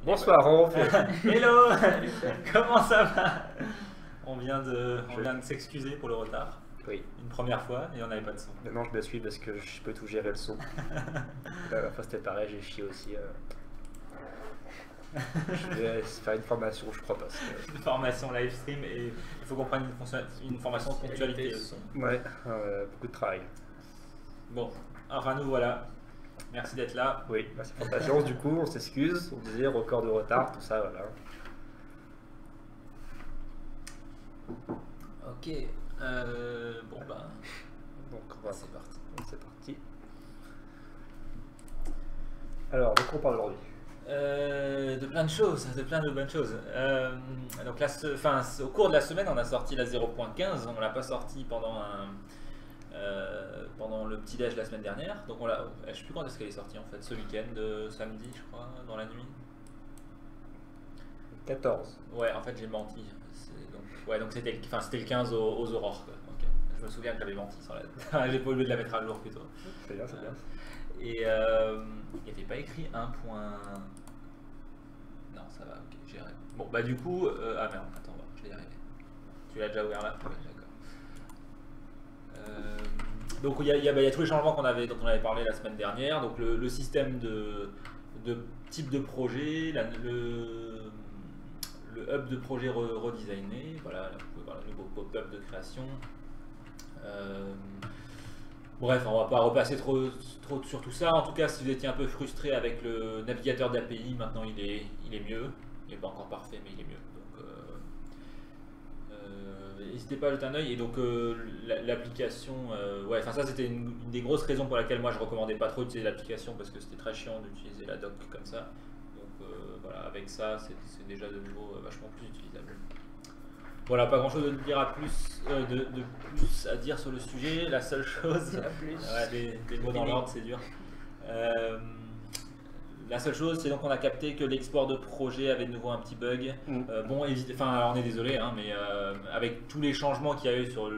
Bonsoir, on refait. Hello. Comment ça va? On vient de s'excuser pour le retard. Oui. Une première fois et on n'avait pas de son. Maintenant je me suis parce que je peux tout gérer le son. La dernière fois c'était pareil, j'ai chié aussi. Je vais faire une formation, je crois pas. Une formation live stream et il faut qu'on prenne une formation de ponctualité aussi. Ouais, beaucoup de travail. Bon, enfin nous voilà. Merci d'être là. Oui, merci pour ta patience du coup, on s'excuse, on disait record de retard, tout ça, voilà. Ok, bon bah, donc c'est parti. C'est parti. Alors, de quoi on parle aujourd'hui? De plein de choses, de bonnes choses. Donc au cours de la semaine, on a sorti la 0.15, on l'a pas sorti pendant pendant le petit déj la semaine dernière. Donc je sais plus quand est-ce qu'elle est sortie en fait, ce week-end, samedi je crois, dans la nuit. 14. Ouais, en fait j'ai menti. Donc c'était le 15 aux aurores. Quoi. Okay. Je me souviens que j'avais menti sur la. J'ai pas oublié de la mettre à jour plutôt. C'est bien, c'est bien. Et il n'y avait pas écrit un point. Non, ça va, ok, j'ai rêvé. Bon, bah du coup. Ah merde, attends, je l'ai arrivé. Tu l'as déjà ouvert là? Ouais, d'accord. Donc il y a tous les changements dont on avait parlé la semaine dernière. Donc le système de type de projet, le hub de projet redesigné, voilà, là, vous pouvez voir le nouveau pop-up de création. Bref, on va pas repasser trop sur tout ça. En tout cas, si vous étiez un peu frustré avec le navigateur d'API, maintenant il est mieux. Il n'est pas encore parfait, mais il est mieux. N'hésitez pas à jeter un œil. Et donc l'application, ouais, enfin ça c'était une des grosses raisons pour laquelle moi je recommandais pas trop d'utiliser l'application parce que c'était très chiant d'utiliser la doc comme ça. Donc voilà, avec ça c'est déjà de nouveau vachement plus utilisable. Voilà, pas grand chose de dire de plus à dire sur le sujet. La seule chose, ouais, des mots dans l'ordre c'est dur. La seule chose, c'est donc on a capté que l'export de projet avait de nouveau un petit bug. Bon, enfin, on est désolé, hein, mais avec tous les changements qu'il y a eu sur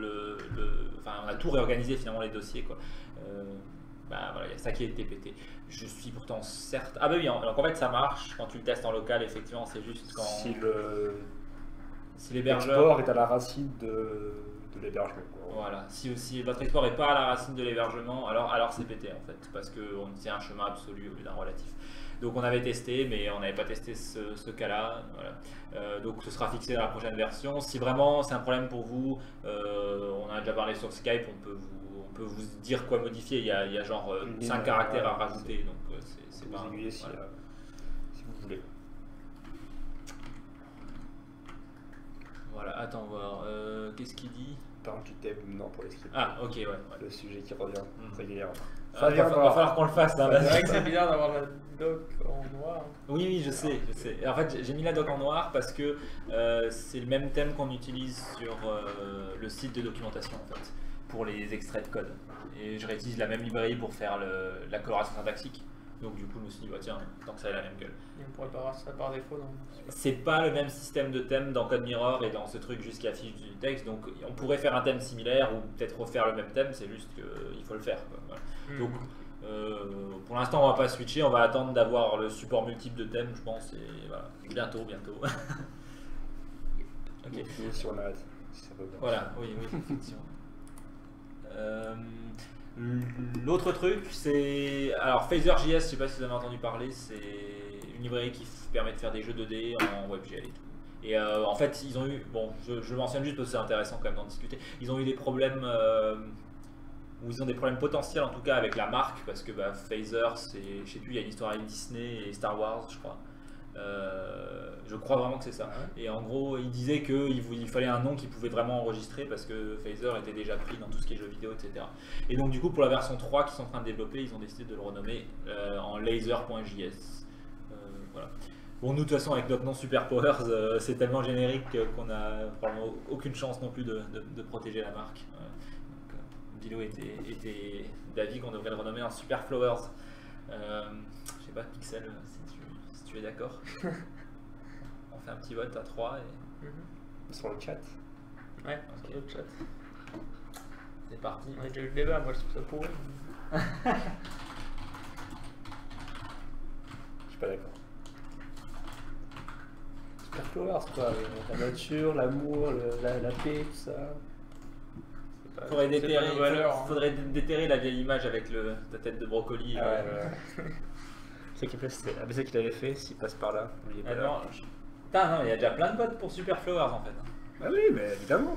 enfin, on a tout réorganisé finalement les dossiers, quoi. Bah voilà, il y a ça qui a été pété. Je suis pourtant certes. Ah bah oui, donc en fait ça marche quand tu le testes en local, effectivement, c'est juste quand. Si l'hébergeur est à la racine de l'hébergement. Voilà, si votre export n'est pas à la racine de l'hébergement, alors c'est pété en fait, parce que c'est un chemin absolu au lieu d'un relatif. Donc on avait testé, mais on n'avait pas testé ce cas-là. Voilà. Donc ce sera fixé dans la prochaine version. Si vraiment c'est un problème pour vous, on a déjà parlé sur Skype, on peut vous dire quoi modifier. Il y a genre 5 caractères à rajouter, donc c'est pas aiguiller si vous voulez. Voilà, attends voir. Qu'est-ce qu'il dit? Par un petit thème non pour les scripts. Ah, ok, ouais. Le sujet qui revient régulièrement. Va falloir qu'on le fasse. Hein, c'est vrai que c'est bizarre d'avoir la doc en noir. Oui, je sais. En fait, j'ai mis la doc en noir parce que c'est le même thème qu'on utilise sur le site de documentation en fait, pour les extraits de code. Et je réutilise la même librairie pour faire la coloration syntaxique. Donc du coup, je me suis dit, bah, tiens, tant que ça a la même gueule. Et on pourrait pas avoir ça par défaut, non? C'est pas le même système de thème dans Code Mirror et dans ce truc juste qui affiche du texte. Donc on pourrait faire un thème similaire ou peut-être refaire le même thème, c'est juste qu'il faut le faire. Quoi. Voilà. Donc pour l'instant, on va pas switcher, on va attendre d'avoir le support multiple de thèmes, je pense. Et voilà, bientôt. Ok. Si on arrête. Si ça peut bien. Voilà, oui, effectivement. L'autre truc, c'est. Alors, Phaser.js, je sais pas si vous avez entendu parler, c'est une librairie qui permet de faire des jeux 2D en WebGL et tout. Et en fait, ils ont eu. Bon, je le mentionne juste parce que c'est intéressant quand même d'en discuter. Ils ont eu des problèmes. Ou ils ont des problèmes potentiels en tout cas avec la marque, parce que Phaser, c'est. Je sais plus, il y a une histoire avec Disney et Star Wars, je crois. Je crois vraiment que c'est ça. Et en gros, il disait qu'il fallait un nom qui pouvait vraiment enregistrer parce que Phaser était déjà pris dans tout ce qui est jeux vidéo, etc. Et donc du coup, pour la version 3 qu'ils sont en train de développer, ils ont décidé de le renommer en laser.js. Voilà. Bon, nous de toute façon, avec notre nom Superpowers, c'est tellement générique qu'on a probablement aucune chance non plus de protéger la marque. Dilo était d'avis qu'on devrait le renommer en Superflowers. Je sais pas, Pixel, si tu es d'accord. On fait un petit vote à 3 et... Sur le chat. Ouais, sur le chat. C'est parti. On a déjà eu le débat, moi je trouve ça pourri. Je suis pas d'accord. Super Flowers, quoi. La nature, l'amour, la paix, tout ça. Faudrait C'est pas déterrer, nos valeurs, hein. faudrait déterrer la vieille image avec ta tête de brocoli. Ah ouais. C'est qu'il qu'il avait fait, s'il passe par là. Il est pas là. non, putain, non, il y a déjà plein de bots pour Super Flowers en fait. Ah oui, mais évidemment.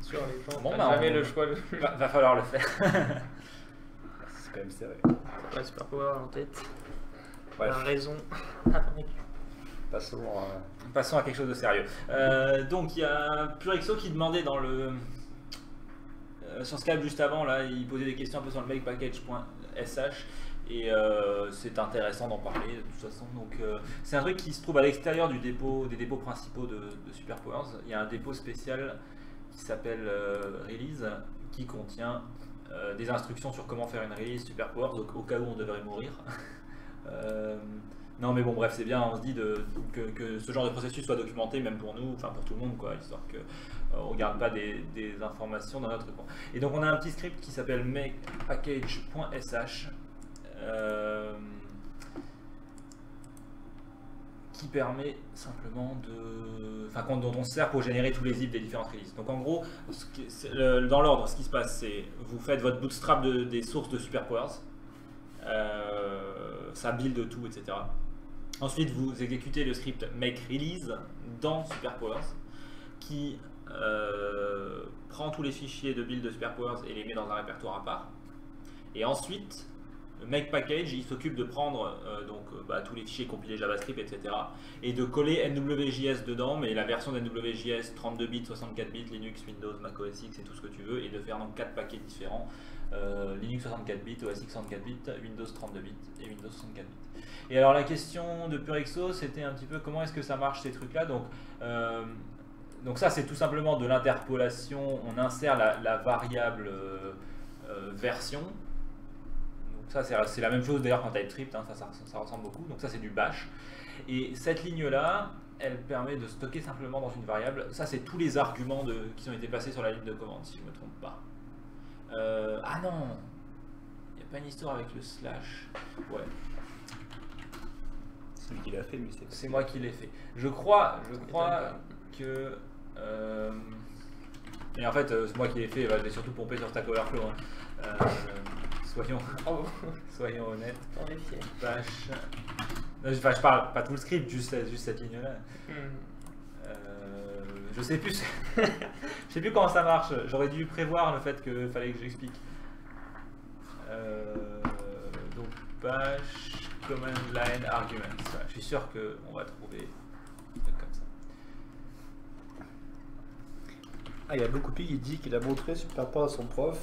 Sur les gens, Bon, t'as bah, jamais on- le choix de. Va falloir le faire. C'est quand même serré. Ouais, Super Power en tête. Bref, La raison. passons à... Passons à quelque chose de sérieux. Donc il y a Purexo qui demandait dans le sur Skype juste avant, là, il posait des questions un peu sur le makepackage.sh et c'est intéressant d'en parler de toute façon. Donc c'est un truc qui se trouve à l'extérieur des dépôts principaux de Superpowers. Il y a un dépôt spécial qui s'appelle Release qui contient des instructions sur comment faire une release Superpowers au cas où on devrait mourir. Non mais bon bref c'est bien, on se dit que ce genre de processus soit documenté même pour nous, enfin pour tout le monde quoi, histoire que on garde pas des informations dans notre coin. Et donc on a un petit script qui s'appelle makepackage.sh qui permet simplement de... Enfin dont on se sert pour générer tous les zips des différentes releases. Donc en gros, dans l'ordre, ce qui se passe c'est vous faites votre bootstrap des sources de Superpowers, ça build tout, etc. Ensuite, vous exécutez le script makeRelease dans Superpowers qui prend tous les fichiers de build de Superpowers et les met dans un répertoire à part. Et ensuite, le makepackage, il s'occupe de prendre tous les fichiers compilés JavaScript, etc. et de coller NWJS dedans, mais la version d'NWJS 32 bits, 64 bits, Linux, Windows, Mac OS X et tout ce que tu veux, et de faire donc 4 paquets différents. Linux 64 bits, OS X 64 bits, Windows 32 bits et Windows 64 bits. Et alors la question de Purexo c'était un petit peu comment est-ce que ça marche ces trucs là. Donc ça c'est tout simplement de l'interpolation, on insère la variable version. Donc ça c'est la même chose d'ailleurs quand TypeScript, hein, ça ressemble beaucoup. Donc ça c'est du bash. Et cette ligne là elle permet de stocker simplement dans une variable. Ça c'est tous les arguments qui ont été passés sur la ligne de commande si je ne me trompe pas. Ah non, il n'y a pas une histoire avec le slash. Ouais. C'est lui qui l'a fait, mais c'est moi qui l'ai fait. Je crois que. Et en fait, c'est moi qui l'ai fait. Je l'ai surtout pompé sur Stack Overflow. Hein. Soyons honnêtes. T'en es fier. Bash. Enfin, je parle pas tout le script, juste cette ligne-là. Je sais plus. Je sais plus comment ça marche. J'aurais dû prévoir le fait qu'il fallait que j'explique. Donc bash command line arguments. Voilà, je suis sûr qu'on va trouver un truc comme ça. Ah, il y a Bocopi qui dit qu'il a montré Superpowers à son prof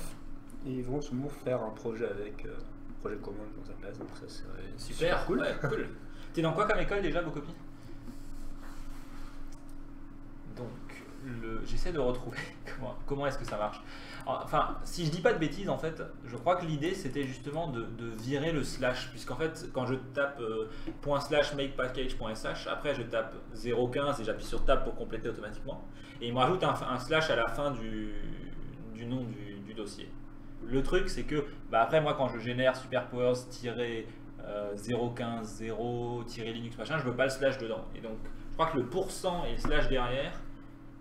et ils vont sûrement faire un projet avec projet commun dans sa classe. Donc ça serait super cool. Ouais, cool. T'es dans quoi comme école déjà, Bocopi? Donc, j'essaie de retrouver comment est-ce que ça marche. Enfin, si je dis pas de bêtises, en fait, je crois que l'idée c'était justement de virer le slash, puisqu'en fait, quand je tape ./makepackage.sh, après je tape 0.15 et j'appuie sur tab pour compléter automatiquement, et il me rajoute un slash à la fin du nom du dossier. Le truc, c'est que après, moi, quand je génère superpowers-0.15.0-linux machin, je veux pas le slash dedans, et donc je crois que le % et le slash derrière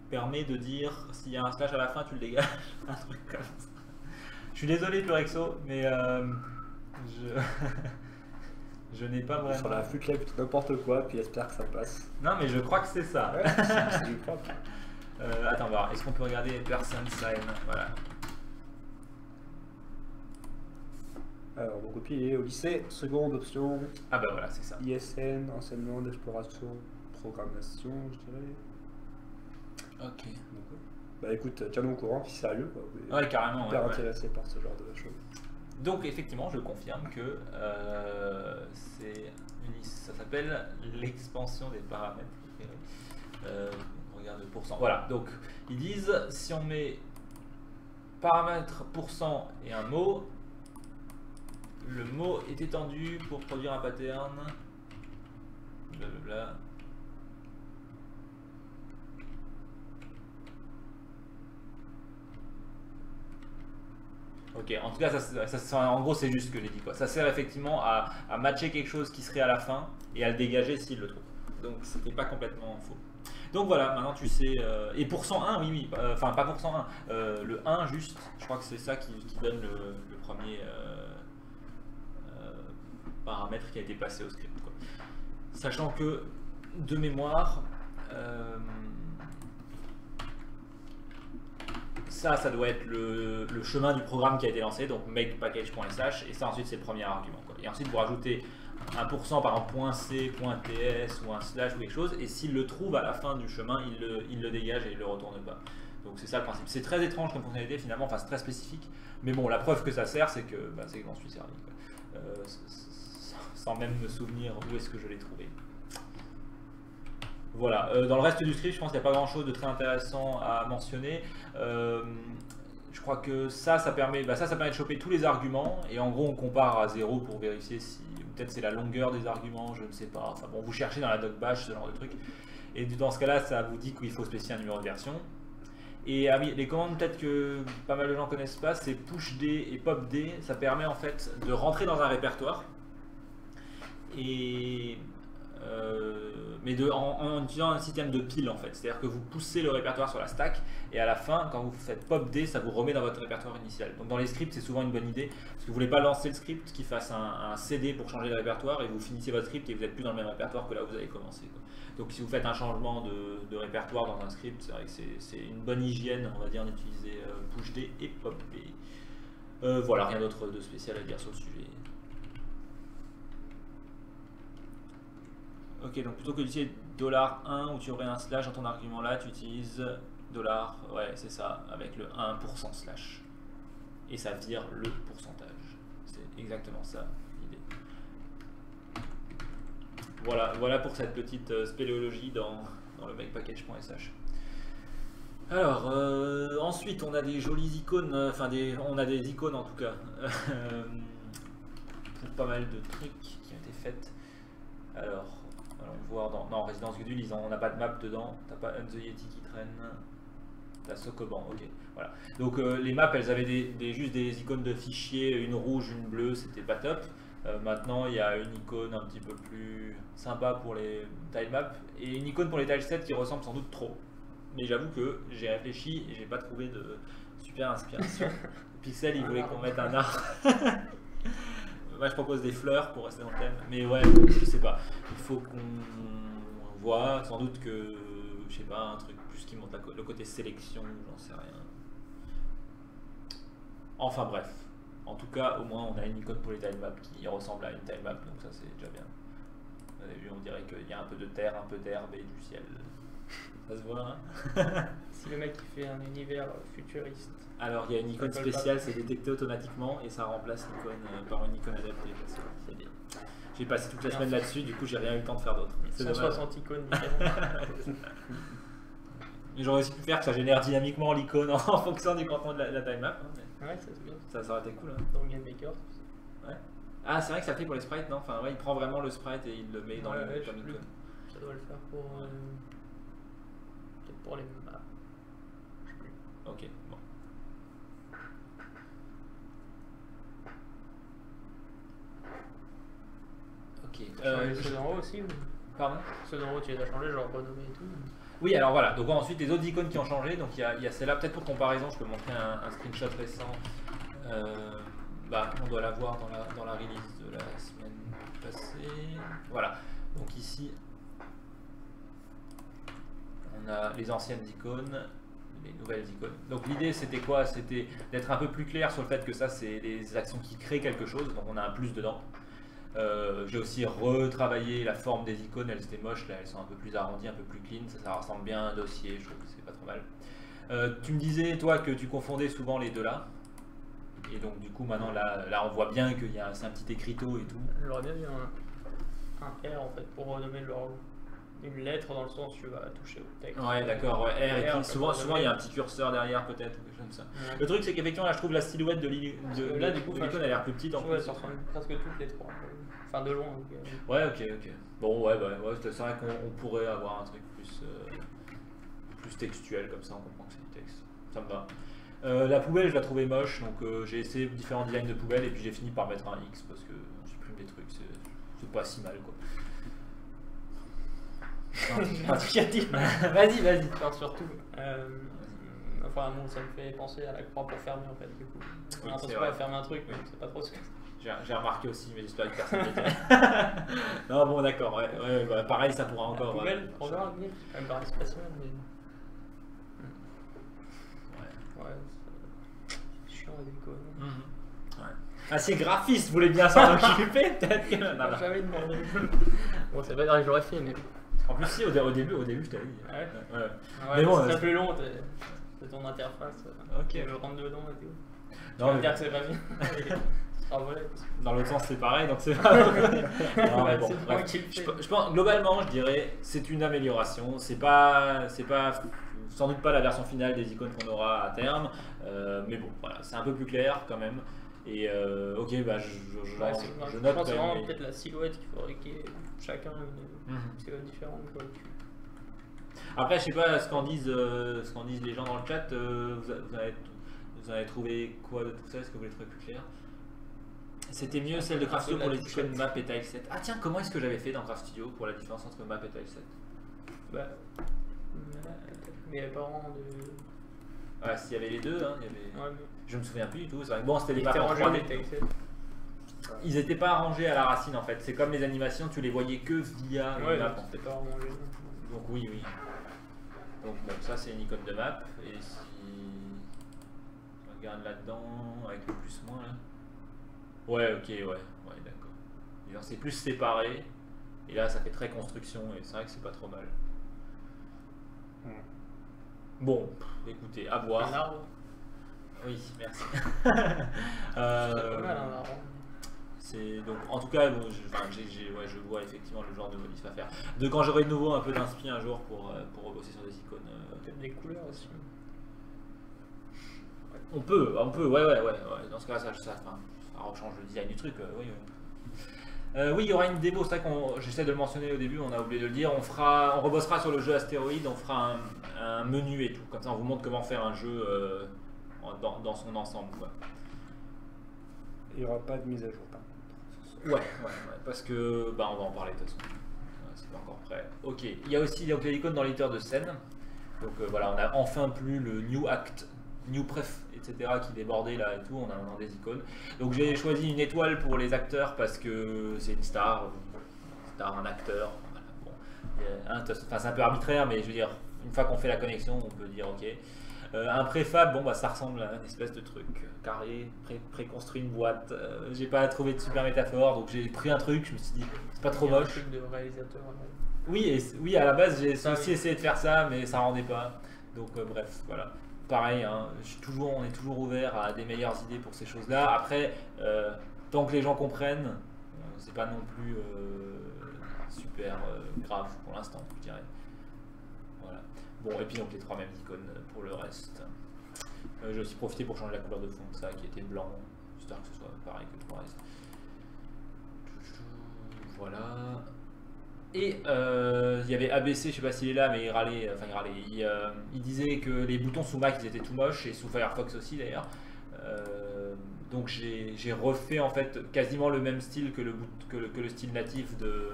permet de dire s'il y a un slash à la fin tu le dégages, un truc comme ça. Je suis désolé Purexo, mais je n'ai pas vraiment... Sur la flûte là, n'importe quoi, puis j'espère que ça passe. Non mais je crois que c'est ça. Ouais, c'est du propre. Attends, on va voir. Est-ce qu'on peut regarder person sign? Voilà. Alors, mon copie est au lycée, seconde option, Ah bah voilà, c'est ça. ISN, enseignement d'exploration, programmation, je dirais. Ok. Donc, bah écoute, tiens-nous au courant, si c'est sérieux, quoi. Vous êtes Ouais, carrément. hyper Ouais. intéressé par ce genre de choses. Donc effectivement, je confirme que ça s'appelle l'expansion des paramètres. On regarde le pourcent. Voilà, donc ils disent si on met paramètre pourcent et un mot, le mot est étendu pour produire un pattern. Blablabla. Ok, en tout cas, en gros, c'est juste ce que j'ai dit, quoi. Ça sert effectivement à matcher quelque chose qui serait à la fin et à le dégager s'il le trouve. donc c'était pas complètement faux. Donc voilà, maintenant tu sais, et pour 101, oui, enfin pas pour 101, le 1 juste, je crois que c'est ça qui donne le premier paramètre qui a été passé au script, quoi. Sachant que, de mémoire, ça doit être le chemin du programme qui a été lancé, donc makepackage.sh, et ça ensuite c'est le premier argument, quoi. Et ensuite vous rajoutez 1% par un point .c, point .ts ou un slash ou quelque chose, et s'il le trouve à la fin du chemin, il le dégage et il le retourne pas. Donc c'est ça le principe. C'est très étrange comme fonctionnalité finalement, enfin c'est très spécifique, mais bon, la preuve que ça sert, c'est que je m'en suis servi, quoi. Sans même me souvenir où est-ce que je l'ai trouvé. Voilà, dans le reste du script, je pense qu'il n'y a pas grand chose de très intéressant à mentionner. Je crois que ça permet de choper tous les arguments, et en gros on compare à 0 pour vérifier si, peut-être c'est la longueur des arguments, je ne sais pas. Enfin bon, vous cherchez dans la docbash ce genre de truc, et dans ce cas-là, ça vous dit qu'il faut spécifier un numéro de version. Et ah oui, les commandes peut-être que pas mal de gens connaissent pas, c'est pushd et popd. Ça permet en fait de rentrer dans un répertoire, et mais en utilisant un système de pile en fait, c'est-à-dire que vous poussez le répertoire sur la stack et à la fin, quand vous faites popd, ça vous remet dans votre répertoire initial. Donc dans les scripts, c'est souvent une bonne idée parce que vous voulez pas lancer le script qui fasse un CD pour changer de répertoire et vous finissez votre script et vous n'êtes plus dans le même répertoire que là où vous avez commencé, quoi. Donc si vous faites un changement de répertoire dans un script, c'est vrai que c'est une bonne hygiène, on va dire, d'utiliser pushd et popd. Voilà, rien d'autre de spécial à dire sur le sujet. Ok, donc plutôt que d'utiliser $1 où tu aurais un slash dans ton argument là, tu utilises $, ouais c'est ça, avec le 1% slash. Et ça vire le pourcentage. C'est exactement ça l'idée. Voilà pour cette petite spéléologie dans le makepackage.sh. Alors, ensuite on a des jolies icônes, on a des icônes en tout cas, pour pas mal de trucs qui ont été faites. Alors, allons voir dans Résidence Gudule, on n'a pas de map dedans, t'as pas Un the Yeti qui traîne, t'as Sokoban, ok, voilà. Donc les maps, elles avaient juste des icônes de fichiers, une rouge, une bleue, c'était pas top. Maintenant, il y a une icône un petit peu plus sympa pour les tilemaps et une icône pour les tilesets qui ressemble sans doute trop. Mais j'avoue que j'ai réfléchi et j'ai pas trouvé de super inspiration. Pixel, il voulait qu'on mette un arbre. Moi, je propose des fleurs pour rester dans le thème. Mais ouais, je sais pas. Il faut qu'on voit sans doute que, je sais pas, un truc plus qui montre le côté sélection, j'en sais rien. Enfin bref. En tout cas, au moins, on a une icône pour les tilemaps qui ressemble à une tilemap, donc ça c'est déjà bien. Vous avez vu, on dirait qu'il y a un peu de terre, un peu d'herbe et du ciel. Ça se voit, hein? Si le mec il fait un univers futuriste. Alors il y a une icône spéciale, c'est détecté automatiquement et ça remplace l'icône par une icône adaptée. C'est bien. J'ai passé toute la semaine là-dessus, du coup j'ai rien eu le temps de faire d'autre. 160 icônes différentes. J'aurais aussi pu faire que ça génère dynamiquement l'icône en fonction du contenu de la tilemap. Hein, Ouais, ça c'est bien. Ça aurait été cool. Hein. Dans Game Maker. Ouais. Ah, c'est vrai que ça fait pour les sprites, non? Enfin, ouais, il prend vraiment le sprite et il le met dans ouais, comme icône. Ça doit le faire pour. Peut-être pour les maps. Je sais plus. Ok, bon. Ok. Ceux d'en haut aussi ou... Pardon? Ceux d'en haut tu les as changés, genre renommés et tout. Oui, alors voilà, donc ensuite des autres icônes qui ont changé, donc il y a celle-là, peut-être pour comparaison, je peux montrer un screenshot récent, on doit la voir dans la release de la semaine passée, voilà, donc ici, on a les anciennes icônes, les nouvelles icônes, donc l'idée c'était quoi? C'était d'être un peu plus clair sur le fait que ça c'est des actions qui créent quelque chose, donc on a un plus dedans. J'ai aussi retravaillé la forme des icônes, elles étaient moches, là elles sont un peu plus arrondies, un peu plus clean, ça ressemble bien à un dossier, je trouve que c'est pas trop mal. Tu me disais toi que tu confondais souvent les deux là, et donc du coup maintenant là on voit bien qu'il y a un petit écriteau et tout. J'aurais bien vu un R en fait pour renommer une lettre dans le sens où tu vas toucher au texte. Ouais d'accord, ouais, R écrit, R, souvent il y a un petit curseur derrière peut-être ou quelque chose comme ça. Ouais. Le truc c'est qu'effectivement là je trouve la silhouette de l'icône a l'air plus petite en ouais, plus. ça ressemble presque toutes les trois. Enfin de loin. Donc, Ouais ok. Bon ouais, c'est vrai qu'on pourrait avoir un truc plus textuel comme ça, on comprend que c'est du texte. Ça me va. La poubelle je la trouvais moche, donc j'ai essayé différents designs de poubelle et puis j'ai fini par mettre un X parce que on supprime des trucs, c'est pas si mal quoi. J'ai un truc à dire. Vas-y. Enfin, surtout. Enfin, bon, ça me fait penser à la croix pour fermer en fait, du coup. On a l'impression à fermer un truc, mais c'est pas trop ce que J'ai remarqué aussi, mais j'espère que personne ne dirait. Non, bon, d'accord, ouais, bah, pareil, ça pourra encore. Poubelle, regarde, c'est quand même pareil spatial, mais. Ouais, c'est chiant les icônes. Ah, si graphiste voulait bien s'en occuper, peut-être que. Non, jamais demandé. Bon, ça veut pas dire que j'aurais fait, mais. En plus, si, au début, je t'avais dit. Ouais. Mais bon, c'est plus long, c'est ton interface. Ok. Je rentre dedans et tout. Tu Non, vas me mais dire que c'est pas bien. dans l'autre sens, c'est pareil, donc c'est pas. Non, mais bon, C'est bref. moi qui le fais. Je pense, globalement, je dirais, c'est une amélioration. C'est pas sans doute pas la version finale des icônes qu'on aura à terme, mais bon, voilà, c'est un peu plus clair quand même. Et ok, bah je Ouais, note. je pense que c'est quand vraiment même. peut-être la silhouette qu'il faudrait qu'il y ait chacun une silhouette différente. Quoi. Après, je sais pas ce qu'en disent les gens dans le chat. Vous avez trouvé quoi de tout ça? Est-ce que vous les trouvez plus clair? C'était mieux celle de Craft Studio pour les icônes map et tileset. Ah tiens, comment est-ce que j'avais fait dans Craft Studio pour la différence entre map et tileset? Bah, mais il n'y avait pas vraiment de. Ouais, s'il y avait les deux, hein, il y avait. Ouais, mais. Je me souviens plus du tout. C'est vrai que bon, c'était des Il maps était en rangé 3D. les tilesets. Ils n'étaient pas arrangés à la racine en fait. C'est comme les animations, tu les voyais que via Ouais, une map. c'était pas rangé. Donc oui. Donc bon, ça c'est une icône de map. Et si je regarde là-dedans avec le plus moins là. Ouais, ok, ouais, d'accord. Et alors, c'est plus séparé. Et là, ça fait très construction et c'est vrai que c'est pas trop mal. Bon, écoutez, à Un voir. arbre. Oui, merci. C'est pas mal un arbre. C'est donc en tout cas bon, je vois effectivement le genre de modif à faire. De quand j'aurai de nouveau un peu d'inspi un jour pour rebosser sur des icônes. Peut-être des couleurs aussi. On peut, ouais. Dans ce cas-là, ça rechange le design du truc. Oui, il y aura une démo, c'est vrai qu'on j'essaie de le mentionner au début, on a oublié de le dire. On rebossera sur le jeu Astéroïde, on fera un menu et tout. Comme ça, on vous montre comment faire un jeu dans son ensemble. Quoi. Il n'y aura pas de mise à jour par contre. Ouais, parce que on va en parler de toute façon. C'est pas encore prêt. Ok, il y a aussi donc, les icônes dans l'éditeur de scène. Donc voilà, on a enfin plus le New Act, New Pref, etc. qui débordait là et tout. On a des icônes. Donc j'ai choisi une étoile pour les acteurs parce que c'est une star, un acteur. Voilà, bon. C'est un peu arbitraire, mais je veux dire, une fois qu'on fait la connexion, on peut dire ok. Un préfab, ça ressemble à une espèce de truc carré, préconstruit une boîte. J'ai pas trouvé de super métaphore, donc j'ai pris un truc, je me suis dit, c'est pas trop Il y a un moche. truc de réalisateur. Oui, à la base, j'ai aussi essayé de faire ça, mais ça rendait pas. Donc, bref, voilà. Pareil, hein, on est toujours ouvert à des meilleures idées pour ces choses-là. Après, tant que les gens comprennent, c'est pas non plus super grave pour l'instant, je dirais. Voilà. Bon, et puis donc les trois mêmes icônes pour le reste. J'ai aussi profité pour changer la couleur de fond de ça qui était blanc, j'espère que ce soit pareil que tout le reste. Voilà. Et il y avait ABC, je sais pas s'il est là, mais il râlait, il disait que les boutons sous Mac ils étaient tout moches et sous Firefox aussi d'ailleurs. Donc j'ai refait en fait quasiment le même style que le style natif de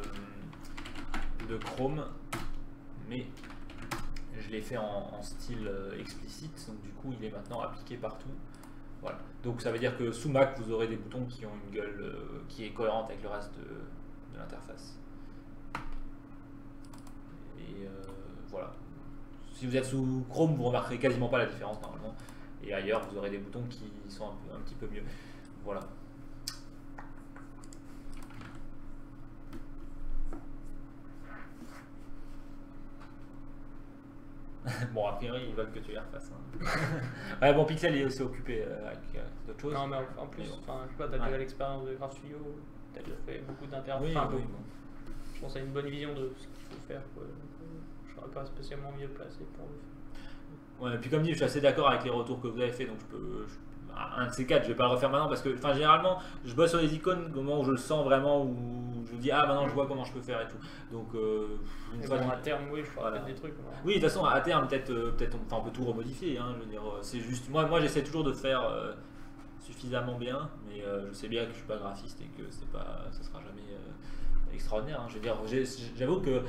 Chrome, mais je l'ai fait en style explicite, donc du coup il est maintenant appliqué partout. Voilà. Donc ça veut dire que sous Mac vous aurez des boutons qui ont une gueule qui est cohérente avec le reste de l'interface. Et voilà. Si vous êtes sous Chrome, vous remarquerez quasiment pas la différence normalement. Et ailleurs, vous aurez des boutons qui sont un petit peu mieux. Voilà. Bon, a priori, ils veulent que tu les refasses. Hein. Ouais, bon, Pixel est aussi occupé avec d'autres choses. Non, mais en plus, Mais bon. je sais pas, t'as déjà l'expérience de Craft Studio, t'as déjà fait beaucoup d'interfaces. Oui, Enfin, oui, bon, bon. je pense à une bonne vision de ce qu'il faut faire. Quoi. Je serais pas spécialement mieux placé pour le faire. Ouais, et puis comme dit, je suis assez d'accord avec les retours que vous avez fait, donc un de ces quatre, je vais pas le refaire maintenant parce que, généralement, je bosse sur les icônes au moment où je le sens vraiment, où je me dis ah maintenant je vois comment je peux faire et tout. Donc une Mais fois bon, que- à terme, oui, je ferai Voilà. peut-être des trucs. Voilà. Oui, de toute façon, à terme, peut-être, on peut tout remodifier. Hein, je veux dire, c'est juste, moi, j'essaie toujours de faire suffisamment bien, mais je sais bien que je suis pas graphiste et que ça sera jamais extraordinaire. Hein. Je veux dire, j'avoue que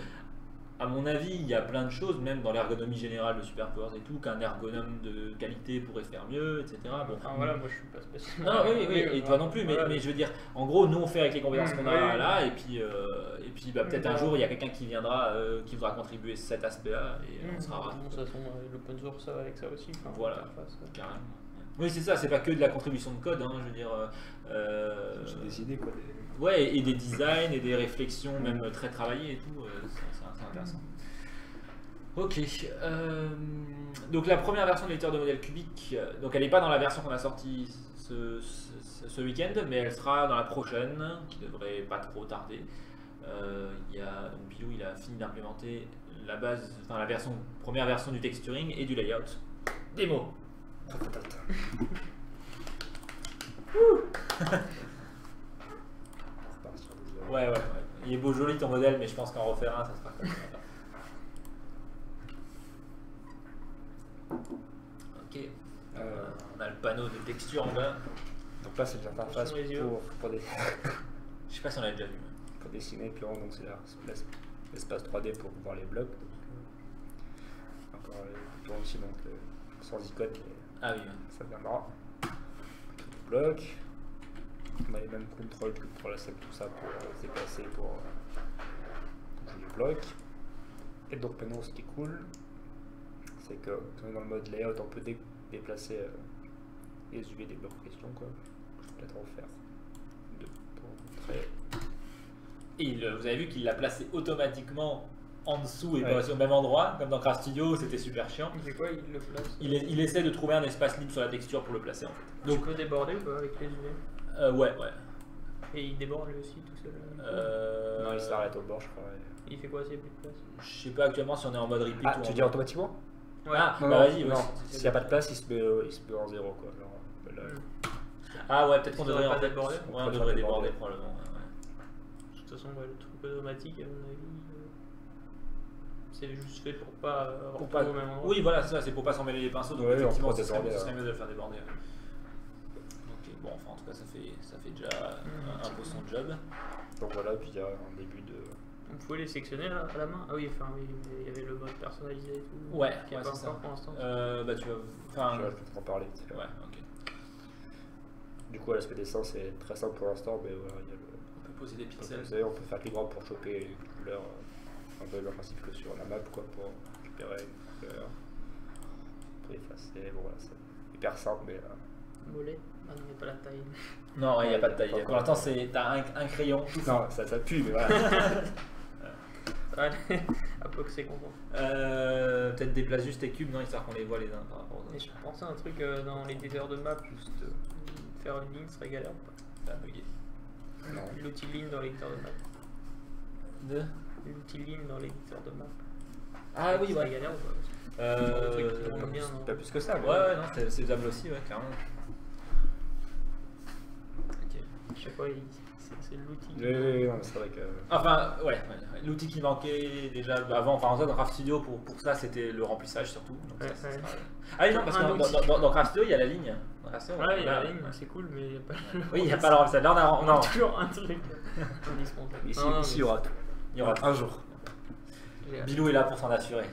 à mon avis, il y a plein de choses, même dans l'ergonomie générale de Superpowers et tout, qu'un ergonome de qualité pourrait faire mieux, etc. Bon, enfin, voilà, moi je suis pas spécialement. Non, oui, et toi non plus, voilà. mais je veux dire, en gros, nous on fait avec les compétences qu'on a là, et puis bah, peut-être un jour il y a quelqu'un qui viendra, qui voudra contribuer cet aspect-là, et on sera ravis. De toute façon, l'open source ça va avec ça aussi. Enfin, voilà, carrément. Oui, c'est ça, c'est pas que de la contribution de code, hein, je veux dire. J'ai des idées quoi. Ouais, et des designs et des réflexions, même très travaillées et tout, c'est intéressant. Ok, donc la première version de l'éditeur de modèles cubiques, donc elle n'est pas dans la version qu'on a sortie ce week-end, mais elle sera dans la prochaine, qui devrait pas trop tarder. Donc Bilou il a fini d'implémenter la base, enfin la première version du texturing et du layout. Démo. Ouais. Il est beau, joli ton modèle, mais je pense qu'en refaire un, ça sera comme ça. Ok. On a le panneau de texture en bas. Donc là, c'est l'interface pour des. Je sais pas si on l'a déjà vu. Pour dessiner, puis donc c'est l'espace 3D pour voir les blocs. Encore le tour aussi, donc sans icône. Ah oui. Ça viendra. Les blocs. On a les mêmes contrôles que pour la SEP, tout ça pour se déplacer, pour bouger les blocs. Et donc maintenant, ce qui est cool, c'est que quand on est dans le mode layout, on peut déplacer les UV des blocs en question, quoi. Je vais peut-être en faire deux pour montrer. Et vous avez vu qu'il l'a placé automatiquement en dessous et pas au même endroit, comme dans Craft Studio, c'était super chiant. Il fait quoi? Il le place il essaie de trouver un espace libre sur la texture pour le placer en fait. Donc, tu peux déborder ou pas avec les UV? Ouais. Et il déborde lui aussi tout seul? Non, il s'arrête au bord, je crois. Il fait quoi s'il n'y a plus de place? Je sais pas actuellement si on est en mode repeat Ah, ou tu en dis mode... automatiquement? Ouais. Ah, Non, bah vas-y, non. ouais, S'il n'y a pas de place, il se met en zéro, quoi. Alors, là, Ah ouais, peut-être qu'on Ça devrait devrait en pas déborder. Ouais, on devrait déborder probablement. Ouais. De toute façon, le truc automatique, à mon avis, c'est juste fait pour pas Pour retrouver pas... au même endroit. Oui, voilà, c'est ça, c'est pour pas s'emmêler les pinceaux. Donc Ouais, effectivement, on ce peut serait déborder, mieux de le faire déborder. Ok, bon, enfin en tout cas, ça fait déjà un peu son job. donc voilà, puis il y a un début de. On pouvait les sectionner là, à la main? Ah oui, enfin oui, il y avait le mode personnalisé et tout. Ouais, qui n'y a pas c'est ça. encore pour l'instant. Bah tu vas... Enfin... Je vais peut-être en parler. Ouais, ok. Du coup, l'aspect dessin, c'est très simple pour l'instant, mais voilà, il y a le. On peut poser des pixels. On peut faire clic droit pour choper une couleur, un peu le même principe que sur la map, quoi, pour récupérer une couleur, pour effacer. Bon, voilà, c'est hyper simple, mais. Mollet? Ah non, il n'y a pas la taille. Non, il n'y a pas de taille. Pas Pour l'instant, t'as un crayon. Non, ça pue, mais voilà. Apox c'est content. Peut-être déplace juste tes cubes, non, histoire qu'on les voit les uns par rapport aux Et autres. je pensais à un truc dans l'éditeur de map, juste faire une ligne serait galère ou pas? Ça a bugué. Non. L'outil ligne dans l'éditeur de map. De L'outil ligne dans l'éditeur de map. Ah oui, Ça serait ouais. galère ou pas? Le truc qui tourne bien, non? Pas plus que ça, mais. Ouais, non, c'est faisable aussi, ouais, clairement. Ok. Je sais pas, c'est l'outil. Oui, non, c'est vrai que. Enfin, ouais. L'outil qui manquait déjà avant, enfin en fait, dans Craft Studio, pour ça, c'était le remplissage surtout. Donc Ouais, ça ouais. sera... Ah oui, non, parce que dans Craft Studio, il y a la ligne. Dans Craft Studio, Ouais, il y a la ouais. ligne, c'est cool, mais il n'y a pas Oui, il n'y a pas le remplissage. Là, on a toujours un truc indispensable. Ici, Non, ici, il y aura tout. il y aura Un jour. Bilou est là pour s'en assurer.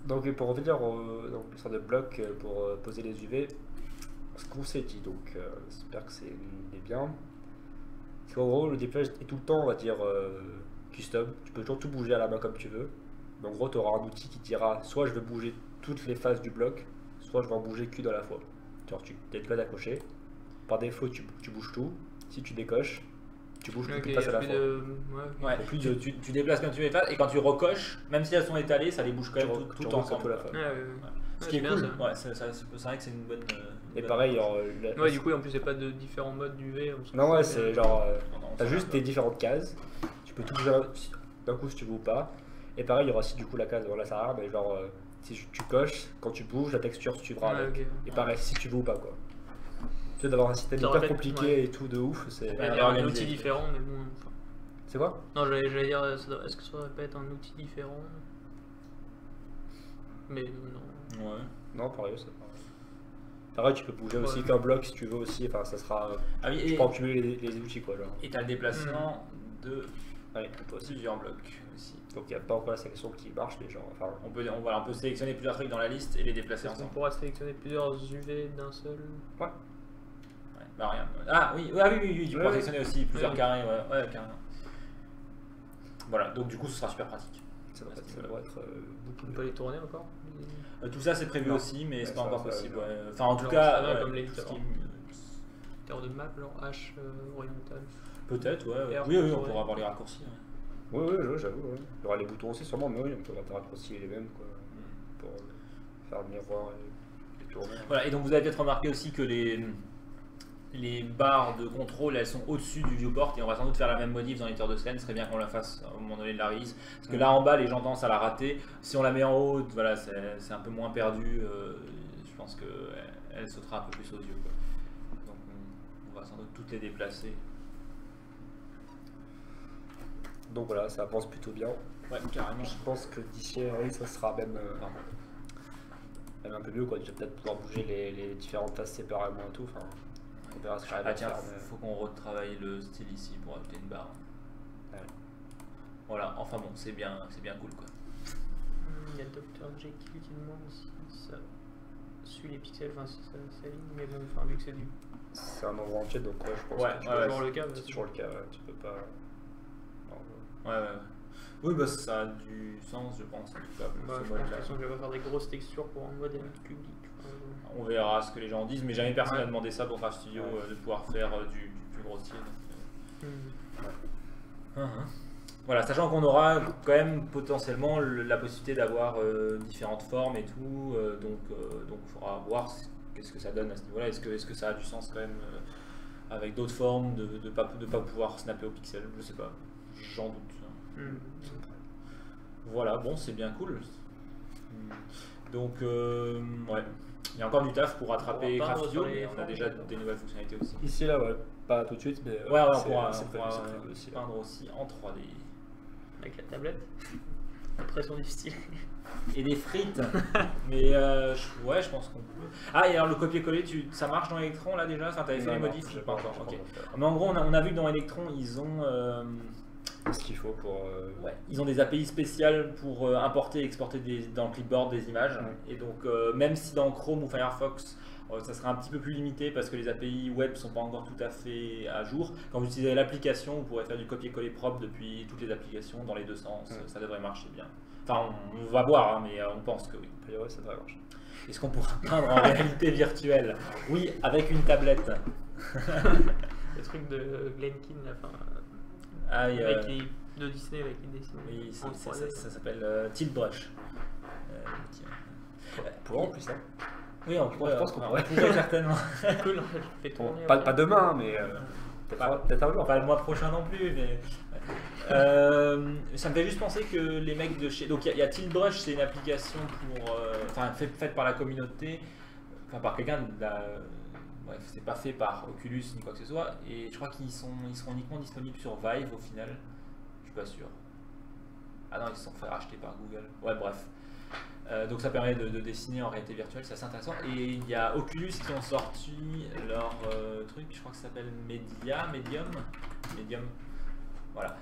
Donc, pour revenir donc, sur de blocs pour poser les UV, ce qu'on s'est dit, donc j'espère que c'est une idée bien. C'est qu'en gros, le déplacement est tout le temps, on va dire, custom. Tu peux toujours tout bouger à la main comme tu veux. Mais en gros, tu auras un outil qui te dira soit je veux bouger toutes les faces du bloc, soit je vais en bouger qu'une à la fois. Genre, tu as une case à cocher. Par défaut, tu bouges tout. Si tu décoches, tu bouges toutes les faces à la fois. Ouais, tu déplaces quand tu les faces et quand tu recoches, même si elles sont étalées, ça les bouge quand même Tu tout ensemble. la face. Ce qui est cool, ouais, c'est vrai que c'est une bonne. Et pareil, Ouais, du coup, en plus, il n'y a pas de différents modes d'UV. Non, ouais, c'est genre. Non, T'as ça juste va. tes différentes cases. Tu peux tout bouger d'un coup si tu veux ou pas. Et pareil, il y aura aussi du coup la case, voilà, ça sert, mais genre, si tu coches, quand tu bouges, la texture suivra. Ouais, avec. ok. Et pareil, si tu veux ou pas, quoi. Tu sais, d'avoir un système Ça hyper aurait compliqué ouais. et tout de ouf, c'est. Il y Ouais, a un organisé. outil différent, mais bon. Enfin. C'est quoi? Non, j'allais dire, est-ce que ça aurait pas être un outil différent? Mais non. Ouais. Non, pareil, c'est pas. Pareil, tu peux bouger aussi Ouais. qu'un bloc si tu veux aussi, enfin, ça sera. Ah oui, Tu peux en cumuler les outils, quoi, genre. et t'as le déplacement de Ouais, toi aussi. plusieurs blocs. aussi. Donc il n'y a pas encore la sélection qui marche, mais genre. Enfin, On peut sélectionner plusieurs trucs dans la liste et les déplacer Est-ce qu'on ensemble. pourra sélectionner plusieurs UV d'un seul? Ouais, bah rien. Ah oui, tu pourras Ouais. sélectionner aussi plusieurs Oui. carrés, ouais, carrément. Voilà, donc du coup ce sera super pratique. ça Parce que- devrait être beaucoup On mieux. peut les tourner encore? Tout ça c'est prévu Non. aussi, mais c'est Ouais, pas ça, encore ça, possible. non. Ouais. Enfin en tout Genre, cas, ça va ouais, comme les tout ce qui- Terre de map, genre H horizontal. peut-être, ouais. R, Oui, on ouais. pourra avoir les raccourcis. Ouais. Oui, j'avoue. Ouais. Il y aura les boutons aussi, sûrement, mais oui, on peut raccourcir les mêmes quoi, pour faire le miroir et tourner. Voilà, et donc vous avez peut-être remarqué aussi que les barres de contrôle elles sont au-dessus du viewport et on va sans doute faire la même modif dans l'éditeur de scène. Ce serait bien qu'on la fasse au moment donné de la release parce que là en bas les gens tendent à la rater. Si on la met en haut, voilà, c'est un peu moins perdu. Je pense qu'elle sautera un peu plus aux yeux. Quoi. Donc on va sans doute toutes les déplacer. Donc voilà, ça avance plutôt bien. Ouais, carrément. Je pense que d'ici à ça sera même un peu mieux quoi. Je vais peut-être pouvoir bouger les différentes tasses séparément et tout. Enfin, on verra ce que j'arrive Ah à tiens, faire. mais- faut qu'on retravaille le style ici pour ajouter une barre. Ouais. Voilà, enfin bon, c'est bien cool quoi. Il y a Dr. Jekyll qui demande si ça suit les pixels, enfin si ça s'aligne, mais bon, enfin, vu que c'est du. C'est un endroit entier, donc ouais, je pense Ouais, que tu ouais, peux- toujours le cas, c'est toujours le cas. Ouais, tu peux pas. Non, Ouais. Oui, bah ça a du sens, je pense, en tout cas. Pour Bah, ce je pense mode-là. que si on va faire des grosses textures pour un modèle public. Enfin, On verra ce que les gens disent, mais jamais personne n'a Ouais. demandé ça pour Craft Studio Ouais. de pouvoir faire du plus grossier. hmm. Voilà, sachant qu'on aura quand même potentiellement la possibilité d'avoir différentes formes et tout, donc il faudra voir qu'est-ce que ça donne à ce niveau-là. Est-ce que ça a du sens quand même avec d'autres formes de pas pouvoir snapper au pixel? Je sais pas, j'en doute. Hmm. Voilà, bon, c'est bien cool. Donc, ouais, il y a encore du taf pour rattraper On va Craft peindre Studio, sur les mais on a formes, déjà d'accord. des nouvelles fonctionnalités aussi. Ici là, ouais, pas tout de suite, mais Ouais, on c'est pourra, prévu, c'est prévu aussi. peindre aussi en 3D. Avec la tablette. Pression difficile. Et des frites. Mais ouais, je pense qu'on peut. Ah, et alors le copier-coller, ça marche dans Electron là déjà? Enfin, t'avais fait les modifs? j'ai Pas encore. Ok. faire. Mais en gros, on a vu que dans Electron, ils ont. Ce qu'il faut pour. Ouais, ils ont des API spéciales pour importer et exporter dans le clipboard des images. Ouais. Et donc, même si dans Chrome ou Firefox, ça sera un petit peu plus limité parce que les API web sont pas encore tout à fait à jour. Quand vous utilisez l'application, vous pourrez faire du copier-coller propre depuis toutes les applications dans les deux sens. Ouais. Ça devrait marcher bien. Enfin, on va voir, hein, mais on pense que oui. A priori, ça devrait marcher. Est-ce qu'on pourra peindre en réalité virtuelle? Oui, avec une tablette. Le truc de Glenkin, là, enfin. Ah, il y a- Avec les, de Disney avec les dessins. oui, en ça 3D. s'appelle Tilt Brush. Tiens. Pour en plus, hein. Oui, on pourrait, Je pense qu'on on pourrait. pourrait certainement. C'est cool, je fais tourner. Pas demain, mais peut-être un jour. Pas le mois prochain non plus, mais. Ça me fait juste penser que les mecs de chez. Donc il y a Tilt Brush, c'est une application pour. Enfin, faite par la communauté, enfin par quelqu'un de la. Bref, c'est pas fait par Oculus ni quoi que ce soit, et je crois qu'ils seront uniquement disponibles sur Vive au final. Je suis pas sûr. Ah non, ils se sont fait racheter par Google. Ouais, bref. Donc ça permet de dessiner en réalité virtuelle, c'est assez intéressant. Et il y a Oculus qui ont sorti leur truc, je crois que ça s'appelle Medium. Voilà.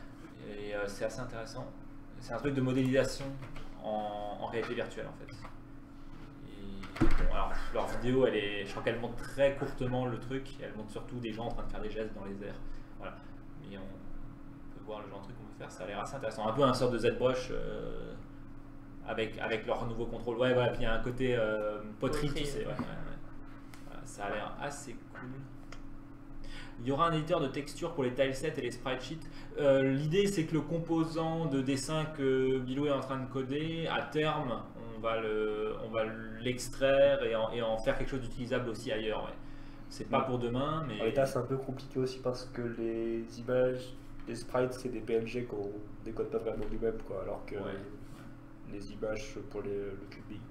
Et c'est assez intéressant. C'est un truc de modélisation en réalité virtuelle en fait. Et bon, alors leur vidéo, je crois qu'elle montre très courtement le truc. Elle montre surtout des gens en train de faire des gestes dans les airs. Voilà. Mais on peut voir le genre de truc qu'on peut faire. Ça a l'air assez intéressant. Un peu un sorte de ZBrush. Avec leur nouveau contrôle. Ouais, puis il y a un côté poterie, tu Poterie, sais. ouais. Voilà, ça a l'air assez cool. Il y aura un éditeur de texture pour les tilesets et les sprite sheets. L'idée, c'est que le composant de dessin que Bilou est en train de coder, à terme, on va l'extraire et en faire quelque chose d'utilisable aussi ailleurs. Ouais. C'est pas pour demain, mais. En l'état, c'est un peu compliqué aussi parce que les images, les sprites, c'est des PNG qu'on décode pas vraiment du web, quoi. Alors que Ouais. les images pour le cubique,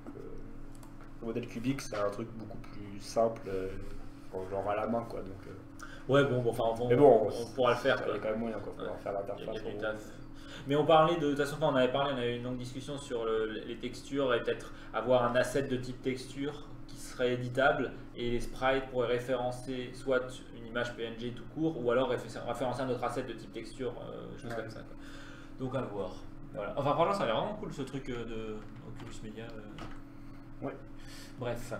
le modèle cubique, c'est un truc beaucoup plus simple, genre à la main, quoi. Donc, Ouais, bon, enfin, mais bon, on pourra le faire. il y Quoi. a quand même moyen, quoi. Faut faire Il y l'interface. a du taf. Mais on parlait de toute façon, quand on avait parlé, on avait eu une longue discussion sur les textures et peut-être avoir un asset de type texture qui serait éditable et les sprites pourraient référencer soit une image PNG tout court ou alors référencer un autre asset de type texture, chose Ouais. comme ça. Quoi. Donc à voir. Voilà. Enfin, franchement, ça a l'air vraiment cool ce truc de Oculus Media. Ouais. Bref.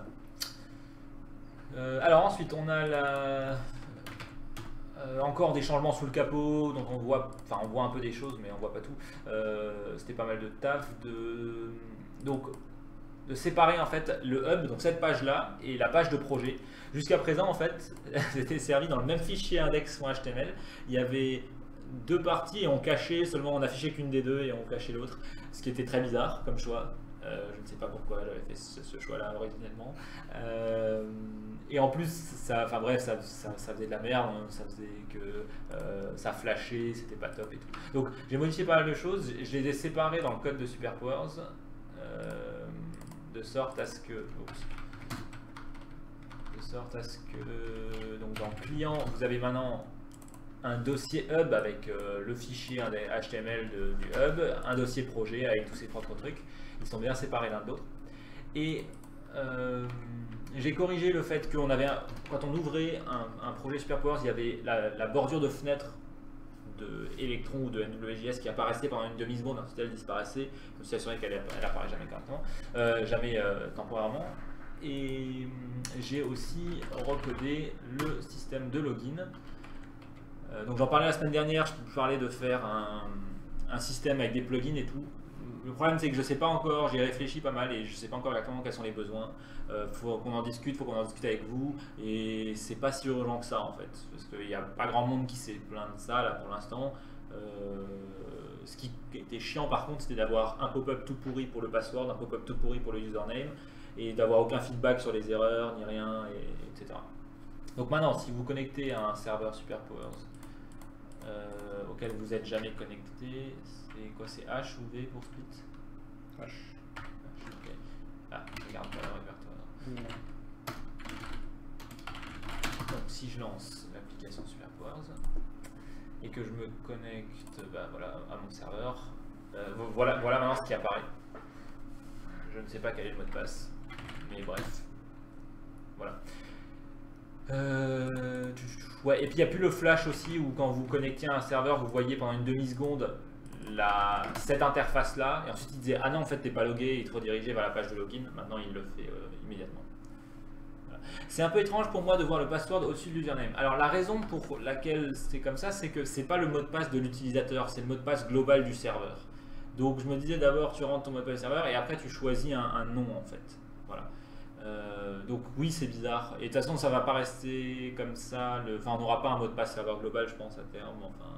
Alors ensuite, on a encore des changements sous le capot, donc on voit un peu des choses, mais on voit pas tout. C'était pas mal de taf, donc de séparer en fait le hub, donc cette page là, et la page de projet. Jusqu'à présent, en fait, c'était servi dans le même fichier index.html. Il y avait deux parties et on cachait seulement, on affichait qu'une des deux et on cachait l'autre, ce qui était très bizarre comme choix. Je ne sais pas pourquoi j'avais fait ce choix-là originellement. Et en plus, ça faisait de la merde, hein, ça faisait que ça flashait, c'était pas top et tout. Donc j'ai modifié pas mal de choses, je les ai séparés dans le code de SuperPowers, de sorte à ce que donc dans le client, vous avez maintenant un dossier hub avec le fichier HTML du hub, un dossier projet avec tous ses propres trucs. Ils sont bien séparés l'un de l'autre. Et j'ai corrigé le fait qu'on avait, quand on ouvrait un projet SuperPowers, il y avait la bordure de fenêtre de Electron ou de NWJS qui apparaissait pendant une demi-seconde. Ensuite elle disparaissait. Je me suis assuré qu'elle apparaît jamais correctement, jamais temporairement. Et j'ai aussi recodé le système de login. Donc j'en parlais la semaine dernière, je parlais de faire un système avec des plugins et tout. Le problème c'est que je ne sais pas encore, j'y ai réfléchi pas mal et je ne sais pas encore exactement quels sont les besoins. Faut qu'on en discute, avec vous et c'est pas si urgent que ça en fait. Parce qu'il n'y a pas grand monde qui s'est plaint de ça là pour l'instant. Ce qui était chiant par contre c'était d'avoir un pop-up tout pourri pour le password, un pop-up tout pourri pour le username et d'avoir aucun feedback sur les erreurs ni rien, etc. Donc maintenant si vous connectez à un serveur SuperPowers auquel vous n'êtes jamais connecté, c'est quoi, c'est H ou V pour split? H. Ok. Ah, je regarde pas le répertoire. Donc si je lance l'application SuperPowers et que je me connecte voilà, à mon serveur, voilà maintenant ce qui apparaît. Je ne sais pas quel est le mot de passe, mais bref. Voilà. Ouais, et puis il n'y a plus le flash aussi où quand vous connectez à un serveur, vous voyez pendant une demi-seconde cette interface là, et ensuite il disait ah non en fait t'es pas logué, il te redirigeait vers la page de login. Maintenant il le fait immédiatement. Voilà. C'est un peu étrange pour moi de voir le password au-dessus de l'username. Alors la raison pour laquelle c'est comme ça, c'est que c'est pas le mot de passe de l'utilisateur, c'est le mot de passe global du serveur. Donc je me disais d'abord tu rentres ton mot de passe du serveur et après tu choisis un nom en fait. Voilà. Donc oui c'est bizarre et de toute façon ça va pas rester comme ça, enfin on n'aura pas un mot de passe serveur global je pense à terme, enfin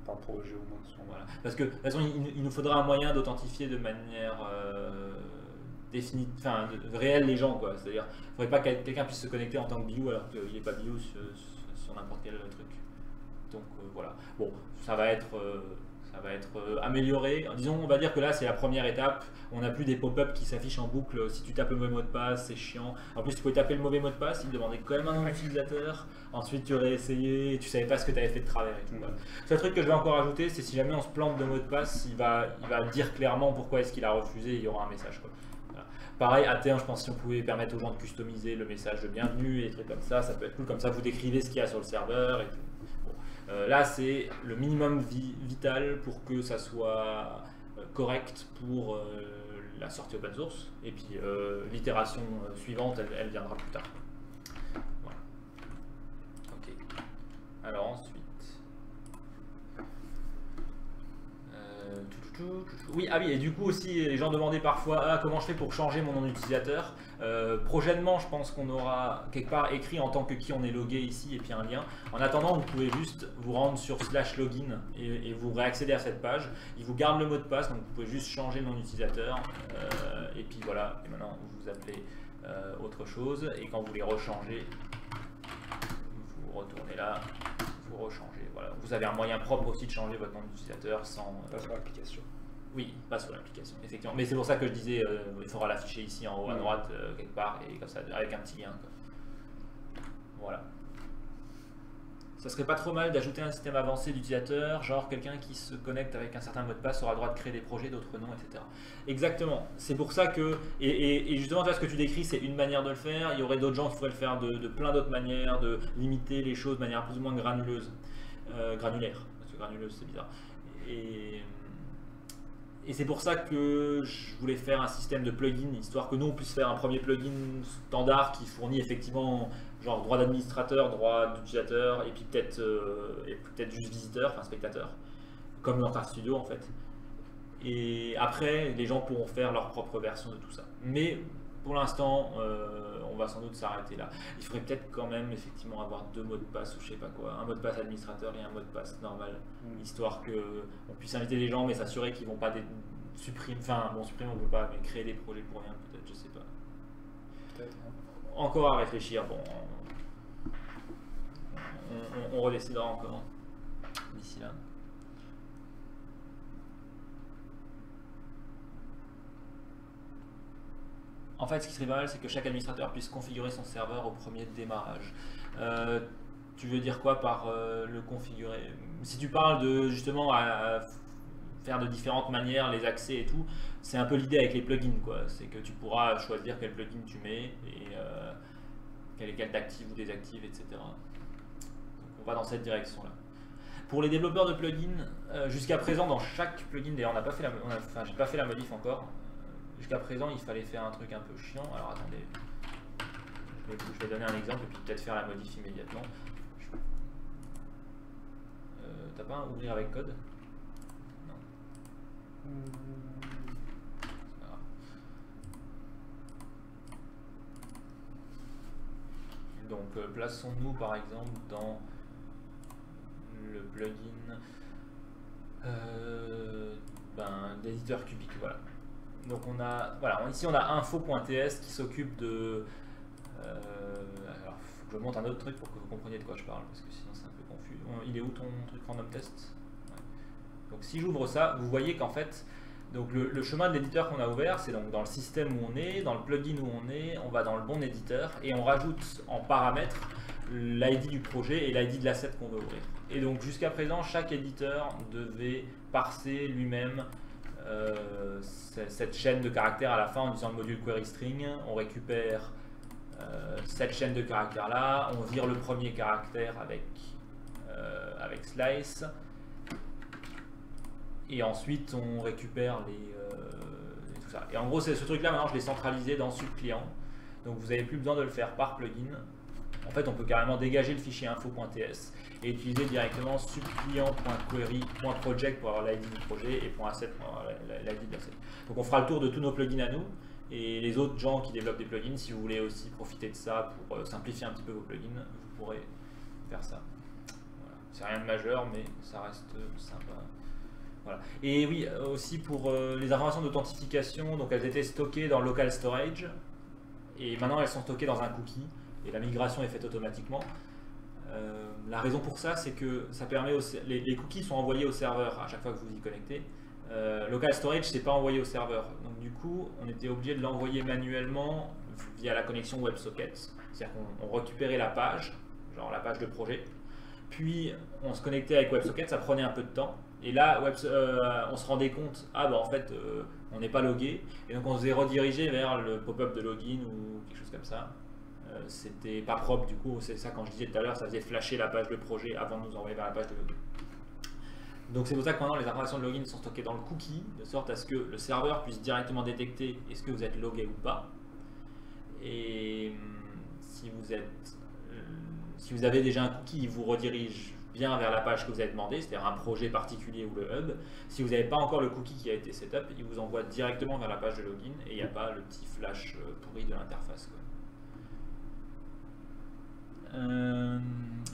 par projet ou mention. Voilà. Parce que de toute façon il nous faudra un moyen d'authentifier de manière définie, enfin réelle les gens quoi, c'est-à-dire il ne faudrait pas que quelqu'un puisse se connecter en tant que bio alors qu'il n'est pas bio sur n'importe quel truc. Donc voilà, bon ça va être amélioré. Disons, on va dire que là c'est la première étape. On n'a plus des pop-up qui s'affichent en boucle. Si tu tapes le mauvais mot de passe, c'est chiant. En plus, tu pouvais taper le mauvais mot de passe, il demandait quand même un nom d'utilisateur. Ensuite, tu aurais essayé et tu savais pas ce que tu avais fait de travers. Et tout. Voilà. Le seul truc que je vais encore ajouter, c'est si jamais on se plante de mot de passe, il va dire clairement pourquoi est-ce qu'il a refusé. Il y aura un message. Quoi. Voilà. Pareil, à terme, je pense que si on pouvait permettre aux gens de customiser le message de bienvenue et des trucs comme ça peut être cool. Comme ça, vous décrivez ce qu'il y a sur le serveur et tout. Là, c'est le minimum vital pour que ça soit correct pour la sortie open source. Et puis l'itération suivante, elle viendra plus tard. Voilà. Ok. Alors ensuite. Oui, et du coup aussi, les gens demandaient parfois comment je fais pour changer mon nom d'utilisateur. Prochainement, je pense qu'on aura quelque part écrit en tant que qui on est logué ici et puis un lien. En attendant, vous pouvez juste vous rendre sur /login et vous réaccéder à cette page. Il vous garde le mot de passe, donc vous pouvez juste changer le nom d'utilisateur. Et puis voilà, et maintenant vous vous appelez autre chose. Et quand vous les rechangez, vous retournez là, vous rechangez. Voilà. Vous avez un moyen propre aussi de changer votre nom d'utilisateur sans... Pas sur l'application. Oui, pas sur l'application, effectivement. Mais c'est pour ça que je disais, il faudra l'afficher ici en haut à droite, quelque part, et comme ça, avec un petit lien. Quoi. Voilà. Ça serait pas trop mal d'ajouter un système avancé d'utilisateur, genre quelqu'un qui se connecte avec un certain mot de passe aura le droit de créer des projets, d'autres noms, etc. Exactement. C'est pour ça que, et justement, ce que tu décris, c'est une manière de le faire. Il y aurait d'autres gens qui pourraient le faire de plein d'autres manières, de limiter les choses de manière plus ou moins granulaire, parce que granuleuse, c'est bizarre. Et c'est pour ça que je voulais faire un système de plugin, histoire que nous on puisse faire un premier plugin standard qui fournit effectivement genre droit d'administrateur, droit d'utilisateur et puis peut-être juste visiteur, enfin spectateur, comme dans Craft Studio en fait. Et après, les gens pourront faire leur propre version de tout ça. Mais pour l'instant, on va sans doute s'arrêter là. Il faudrait peut-être quand même effectivement avoir 2 mots de passe ou je sais pas quoi, un mot de passe administrateur et un mot de passe normal, histoire que on puisse inviter les gens, mais s'assurer qu'ils vont pas supprimer. Enfin, bon, supprimer on peut pas, mais créer des projets pour rien peut-être, je sais pas. Peut-être. Encore à réfléchir. Bon, on redécidera encore d'ici là. En fait, ce qui serait pas mal, c'est que chaque administrateur puisse configurer son serveur au premier démarrage. Tu veux dire quoi par le configurer? Si tu parles de justement à faire de différentes manières les accès et tout, c'est un peu l'idée avec les plugins, quoi. C'est que tu pourras choisir quel plugin tu mets et quel t'actives ou désactives, etc. Donc on va dans cette direction-là. Pour les développeurs de plugins, jusqu'à présent, dans chaque plugin, d'ailleurs, j'ai pas fait la modif encore. Jusqu'à présent, il fallait faire un truc un peu chiant. Alors attendez, je vais donner un exemple et puis peut-être faire la modif immédiatement. T'as pas un ouvrir avec code? Non. C'est pas grave. Donc plaçons-nous par exemple dans le plugin d'éditeur cubique. Voilà. Donc ici on a info.ts qui s'occupe de... alors il faut que je monte un autre truc pour que vous compreniez de quoi je parle, parce que sinon c'est un peu confus. Il est où ton truc random test? Ouais. Donc si j'ouvre ça, vous voyez qu'en fait, donc le chemin de l'éditeur qu'on a ouvert, c'est donc dans le système où on est, dans le plugin où on va dans le bon éditeur, et on rajoute en paramètre l'ID du projet et l'ID de l'asset qu'on veut ouvrir. Et donc jusqu'à présent, chaque éditeur devait parser lui-même cette chaîne de caractères à la fin en disant le module query string, on récupère cette chaîne de caractères là, on vire le premier caractère avec slice et ensuite on récupère tout ça. Et en gros, c'est ce truc là maintenant je l'ai centralisé dans subclient, donc vous n'avez plus besoin de le faire par plugin. En fait, on peut carrément dégager le fichier info.ts et utiliser directement subclient.query.project pour avoir l'ID du projet et .asset pour avoir l'ID de l'asset. Donc on fera le tour de tous nos plugins à nous et les autres gens qui développent des plugins, si vous voulez aussi profiter de ça pour simplifier un petit peu vos plugins, vous pourrez faire ça. Voilà. C'est rien de majeur, mais ça reste sympa. Voilà. Et oui, aussi pour les informations d'authentification, donc elles étaient stockées dans local storage et maintenant elles sont stockées dans un cookie. Et la migration est faite automatiquement. La raison pour ça, c'est que ça permet les cookies sont envoyés au serveur à chaque fois que vous y connectez. Local storage, c'est pas envoyé au serveur. Donc du coup, on était obligé de l'envoyer manuellement via la connexion WebSocket. C'est-à-dire qu'on récupérait la page, genre la page de projet. Puis on se connectait avec WebSocket, ça prenait un peu de temps. Et là, on se rendait compte, en fait, on n'est pas logué. Et donc on se faisait rediriger vers le pop-up de login ou quelque chose comme ça. C'était pas propre, du coup, c'est ça quand je disais tout à l'heure, ça faisait flasher la page de projet avant de nous envoyer vers la page de login. Donc c'est pour ça que maintenant les informations de login sont stockées dans le cookie, de sorte à ce que le serveur puisse directement détecter est-ce que vous êtes logué ou pas. Et si vous avez déjà un cookie, il vous redirige bien vers la page que vous avez demandé, c'est-à-dire un projet particulier ou le hub. Si vous n'avez pas encore le cookie qui a été setup, il vous envoie directement vers la page de login et il n'y a pas le petit flash pourri de l'interface.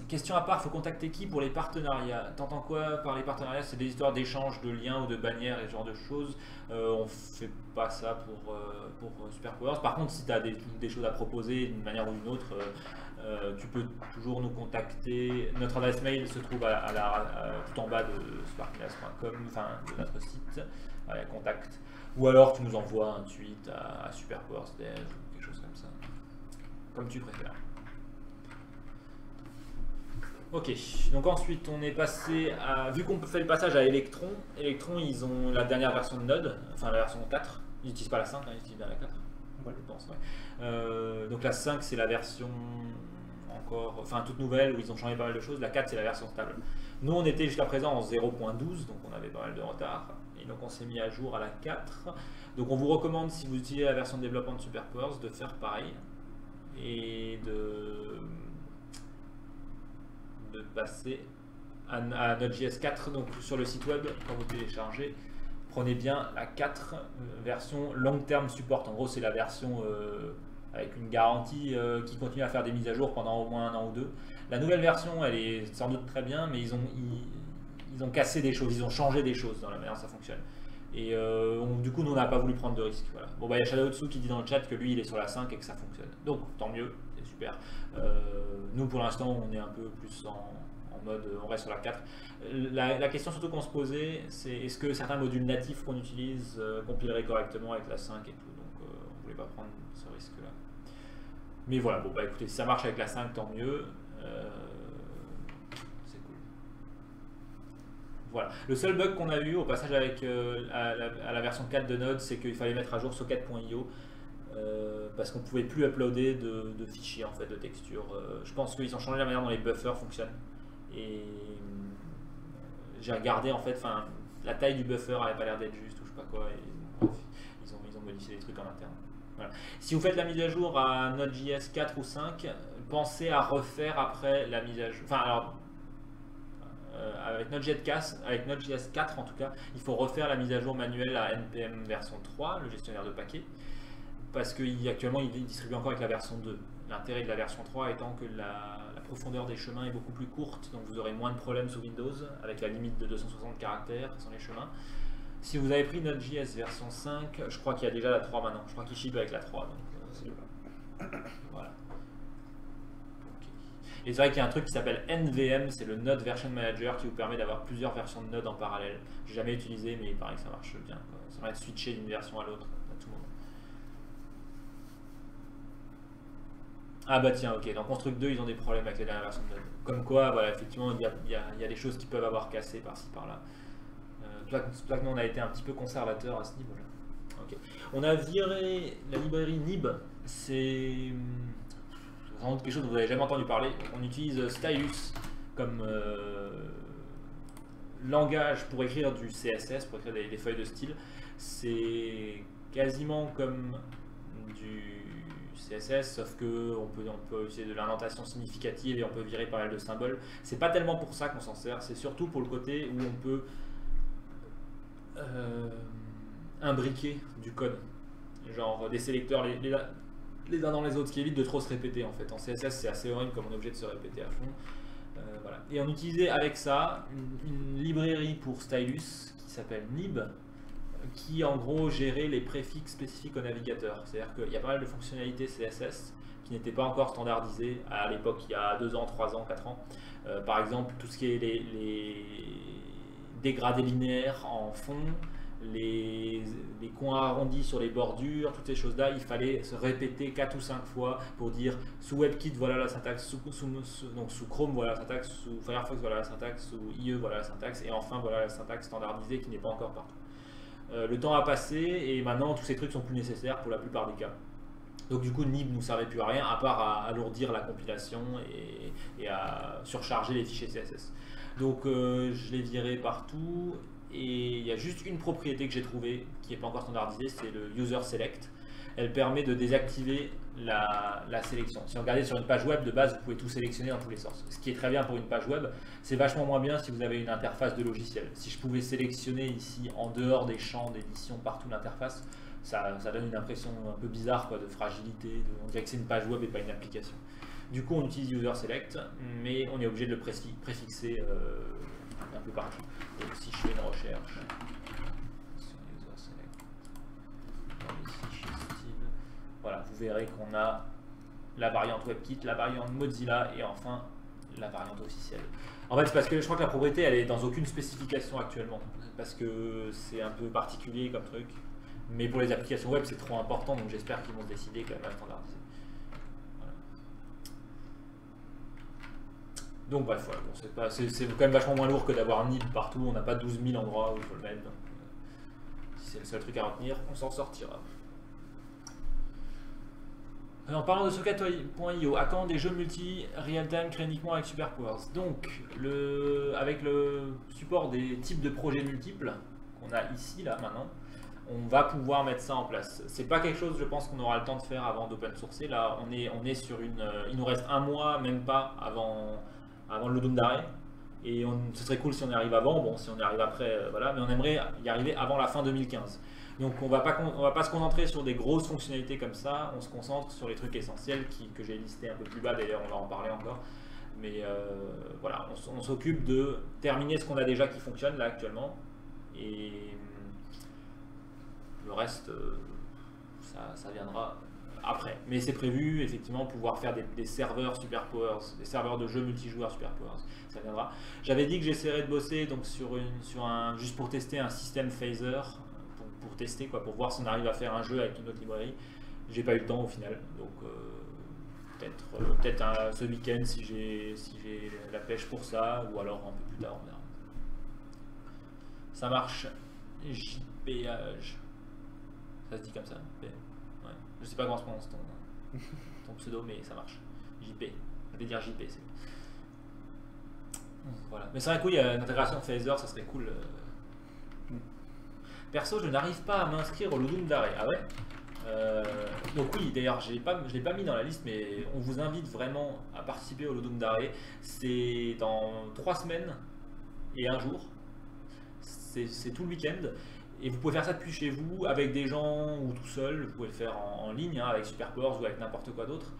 Question à part, faut contacter qui pour les partenariats? T'entends quoi par les partenariats? C'est des histoires d'échange de liens ou de bannières et ce genre de choses. On fait pas ça pour Superpowers. Par contre, si tu as des choses à proposer d'une manière ou d'une autre, tu peux toujours nous contacter. Notre adresse mail se trouve tout en bas de sparkclass.com, enfin de notre site, contact. Ou alors tu nous envoies un tweet à Superpowers Dev ou quelque chose comme ça, comme tu préfères. Ok, donc ensuite on est passé à, vu qu'on fait le passage à Electron, Electron ils ont la dernière version de Node, enfin la version 4, ils n'utilisent pas la 5, ils utilisent bien la 4, je pense, ouais. Donc la 5 c'est la version encore, enfin toute nouvelle où ils ont changé pas mal de choses, la 4 c'est la version stable. Nous on était jusqu'à présent en 0.12, donc on avait pas mal de retard, Et donc on s'est mis à jour à la 4. Donc on vous recommande, si vous utilisez la version de développement de SuperPowers, de faire pareil et de passer à Node.js 4. Donc sur le site web, quand vous téléchargez, prenez bien la 4 version long term support. En gros, c'est la version avec une garantie qui continue à faire des mises à jour pendant au moins 1 an ou 2. La nouvelle version, elle est sans doute très bien, mais ils ont cassé des choses, ils ont changé des choses dans la manière dont ça fonctionne. Et du coup, nous, on n'a pas voulu prendre de risques. Voilà. Bon, bah, il y a Shadow qui dit dans le chat que lui, il est sur la 5 et que ça fonctionne. Donc, tant mieux, c'est super. Nous, pour l'instant, on est un peu plus en mode, on reste sur la 4. La question surtout qu'on se posait, c'est est-ce que certains modules natifs qu'on utilise compileraient correctement avec la 5 et tout. Donc, on ne voulait pas prendre ce risque-là. Mais voilà, bon, bah écoutez, si ça marche avec la 5, tant mieux. C'est cool. Voilà. Le seul bug qu'on a eu au passage avec à la version 4 de Node, c'est qu'il fallait mettre à jour socket.io parce qu'on ne pouvait plus uploader de fichiers en fait, de textures. Je pense qu'ils ont changé la manière dont les buffers fonctionnent. Et j'ai regardé en fait, la taille du buffer n'avait pas l'air d'être juste ou je sais pas quoi. Et, bref, ils ont modifié des trucs en interne. Voilà. Si vous faites la mise à jour à Node.js 4 ou 5, pensez à refaire après la mise à jour. Enfin, alors, avec Node.js 4 en tout cas, il faut refaire la mise à jour manuelle à NPM version 3, le gestionnaire de paquets, parce qu'actuellement il distribue encore avec la version 2. L'intérêt de la version 3 étant que la profondeur des chemins est beaucoup plus courte, donc vous aurez moins de problèmes sous Windows avec la limite de 260 caractères sur les chemins. Si vous avez pris Node.js version 5, je crois qu'il y a déjà la 3 maintenant. Je crois qu'il ship avec la 3. Donc, voilà. Okay. Et c'est vrai qu'il y a un truc qui s'appelle NVM, c'est le Node Version Manager qui vous permet d'avoir plusieurs versions de Node en parallèle. J'ai jamais utilisé, mais il paraît que ça marche bien. Quoi. Ça permet de switcher d'une version à l'autre à tout moment. Ah bah tiens, ok. Dans Construct 2, ils ont des problèmes avec les dernières versions de Node. Comme quoi, voilà, effectivement, il y a des choses qui peuvent avoir cassé par-ci par-là. Nous, on a été un petit peu conservateur à ce niveau-là. Okay. On a viré la librairie Nib. C'est vraiment quelque chose dont vous n'avez jamais entendu parler. On utilise Stylus comme langage pour écrire du CSS, pour écrire des feuilles de style. C'est quasiment comme du CSS, sauf qu'on peut utiliser de l'indentation significative et on peut virer pas mal de symboles. C'est pas tellement pour ça qu'on s'en sert, c'est surtout pour le côté où on peut imbriquer du code, genre des sélecteurs les uns dans les autres, ce qui évite de trop se répéter en fait. En CSS c'est assez horrible comme on est obligé de se répéter à fond. Voilà. Et on utilisait avec ça une librairie pour Stylus qui s'appelle Nib, qui en gros gérait les préfixes spécifiques au navigateur. C'est-à-dire qu'il y a pas mal de fonctionnalités CSS qui n'étaient pas encore standardisées à l'époque, il y a 2 ans, 3 ans, 4 ans. Par exemple, tout ce qui est les dégradés linéaires en fond, les coins arrondis sur les bordures, toutes ces choses-là, il fallait se répéter 4 ou 5 fois pour dire sous WebKit voilà la syntaxe, sous Chrome voilà la syntaxe, sous Firefox voilà la syntaxe, sous IE voilà la syntaxe, et enfin voilà la syntaxe standardisée qui n'est pas encore partout. Le temps a passé et maintenant tous ces trucs sont plus nécessaires pour la plupart des cas. Donc du coup Nib ne nous servait plus à rien à part à alourdir la compilation et à surcharger les fichiers CSS. Donc je l'ai viré partout et il y a juste une propriété que j'ai trouvée qui n'est pas encore standardisée, c'est le user select. Elle permet de désactiver la sélection. Si vous regardez sur une page web de base, vous pouvez tout sélectionner dans tous les sens. Ce qui est très bien pour une page web, c'est vachement moins bien si vous avez une interface de logiciel. Si je pouvais sélectionner ici en dehors des champs d'édition partout l'interface, ça donne une impression un peu bizarre quoi, de fragilité, on dirait que c'est une page web et pas une application. Du coup on utilise user select, mais on est obligé de le préfixer un peu partout. Donc si je fais une recherche sur user select dans les fichiers style, voilà, vous verrez qu'on a la variante WebKit, la variante Mozilla et enfin la variante officielle. En fait c'est parce que je crois que la propriété elle est dans aucune spécification actuellement, parce que c'est un peu particulier comme truc. Mais pour les applications web, c'est trop important, donc j'espère qu'ils vont se décider quand même à standardiser. Voilà. Donc bref, voilà, bon, c'est quand même vachement moins lourd que d'avoir Nib partout, on n'a pas 12 000 endroits où il faut le mettre. Donc, si c'est le seul truc à retenir, on s'en sortira. En parlant de socket.io, à quand des jeux multi-real-time créés uniquement avec SuperPowers? Donc, avec le support des types de projets multiples, qu'on a ici, là, maintenant, on va pouvoir mettre ça en place. C'est pas quelque chose, je pense, qu'on aura le temps de faire avant d'open sourcer. Là, on est sur une... il nous reste un mois, même pas, avant le Ludum Dare. Et ce serait cool si on y arrive avant. Bon, si on y arrive après, voilà. Mais on aimerait y arriver avant la fin 2015. Donc on va pas se concentrer sur des grosses fonctionnalités comme ça. On se concentre sur les trucs essentiels que j'ai listés un peu plus bas. D'ailleurs, on va en parler encore. Mais voilà, on s'occupe de terminer ce qu'on a déjà qui fonctionne là actuellement. Et le reste, ça viendra après. Mais c'est prévu, effectivement, pouvoir faire des serveurs SuperPowers, des serveurs de jeux multijoueurs SuperPowers. Ça viendra. J'avais dit que j'essaierais de bosser donc, juste pour tester un système phaser, pour tester, quoi, pour voir si on arrive à faire un jeu avec une autre librairie. J'ai pas eu le temps au final. Donc peut-être ce week-end si j'ai la pêche pour ça, ou alors un peu plus tard, on verra. Ça marche. JPage. Ça se dit comme ça? Ouais. Je sais pas comment se prononce ton pseudo, mais ça marche. JP. Je vais dire JP. Voilà. Mais c'est vrai qu'il y a une intégration Phaser, ça serait cool. Perso, je n'arrive pas à m'inscrire au Ludum Dare. Ah ouais? Donc oui, d'ailleurs, je ne l'ai pas mis dans la liste, mais on vous invite vraiment à participer au Ludum Dare. C'est dans 3 semaines et 1 jour. C'est tout le week-end. Et vous pouvez faire ça depuis chez vous, avec des gens ou tout seul. Vous pouvez le faire en ligne, hein, avec SuperPowers ou avec n'importe quoi d'autre.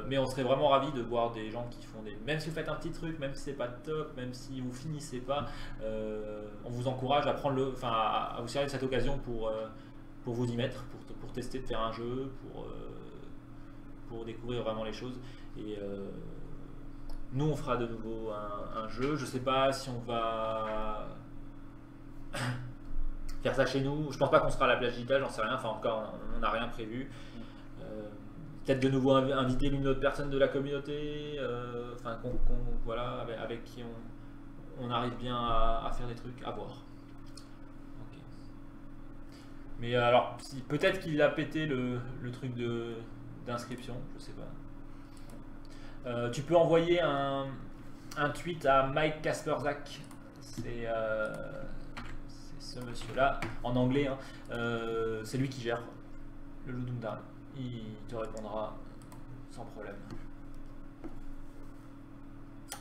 Mais on serait vraiment ravis de voir des gens qui font des... Même si vous faites un petit truc, même si c'est pas top, même si vous finissez pas, on vous encourage à prendre à vous servir de cette occasion pour vous y mettre, pour tester de faire un jeu, pour découvrir vraiment les choses. Et nous, on fera de nouveau un jeu. Je sais pas si on va faire ça chez nous. Je pense pas qu'on sera à la plage digitale, j'en sais rien. Enfin, encore, on n'a rien prévu. Peut-être de nouveau inviter une autre personne de la communauté, voilà, avec qui on arrive bien à faire des trucs, à voir. Okay. Mais alors, peut-être qu'il a pété le truc d'inscription, je sais pas. Tu peux envoyer un tweet à Mike Kasperzak, c'est ce monsieur-là, en anglais, hein. C'est lui qui gère le Ludum Dare. Il te répondra sans problème.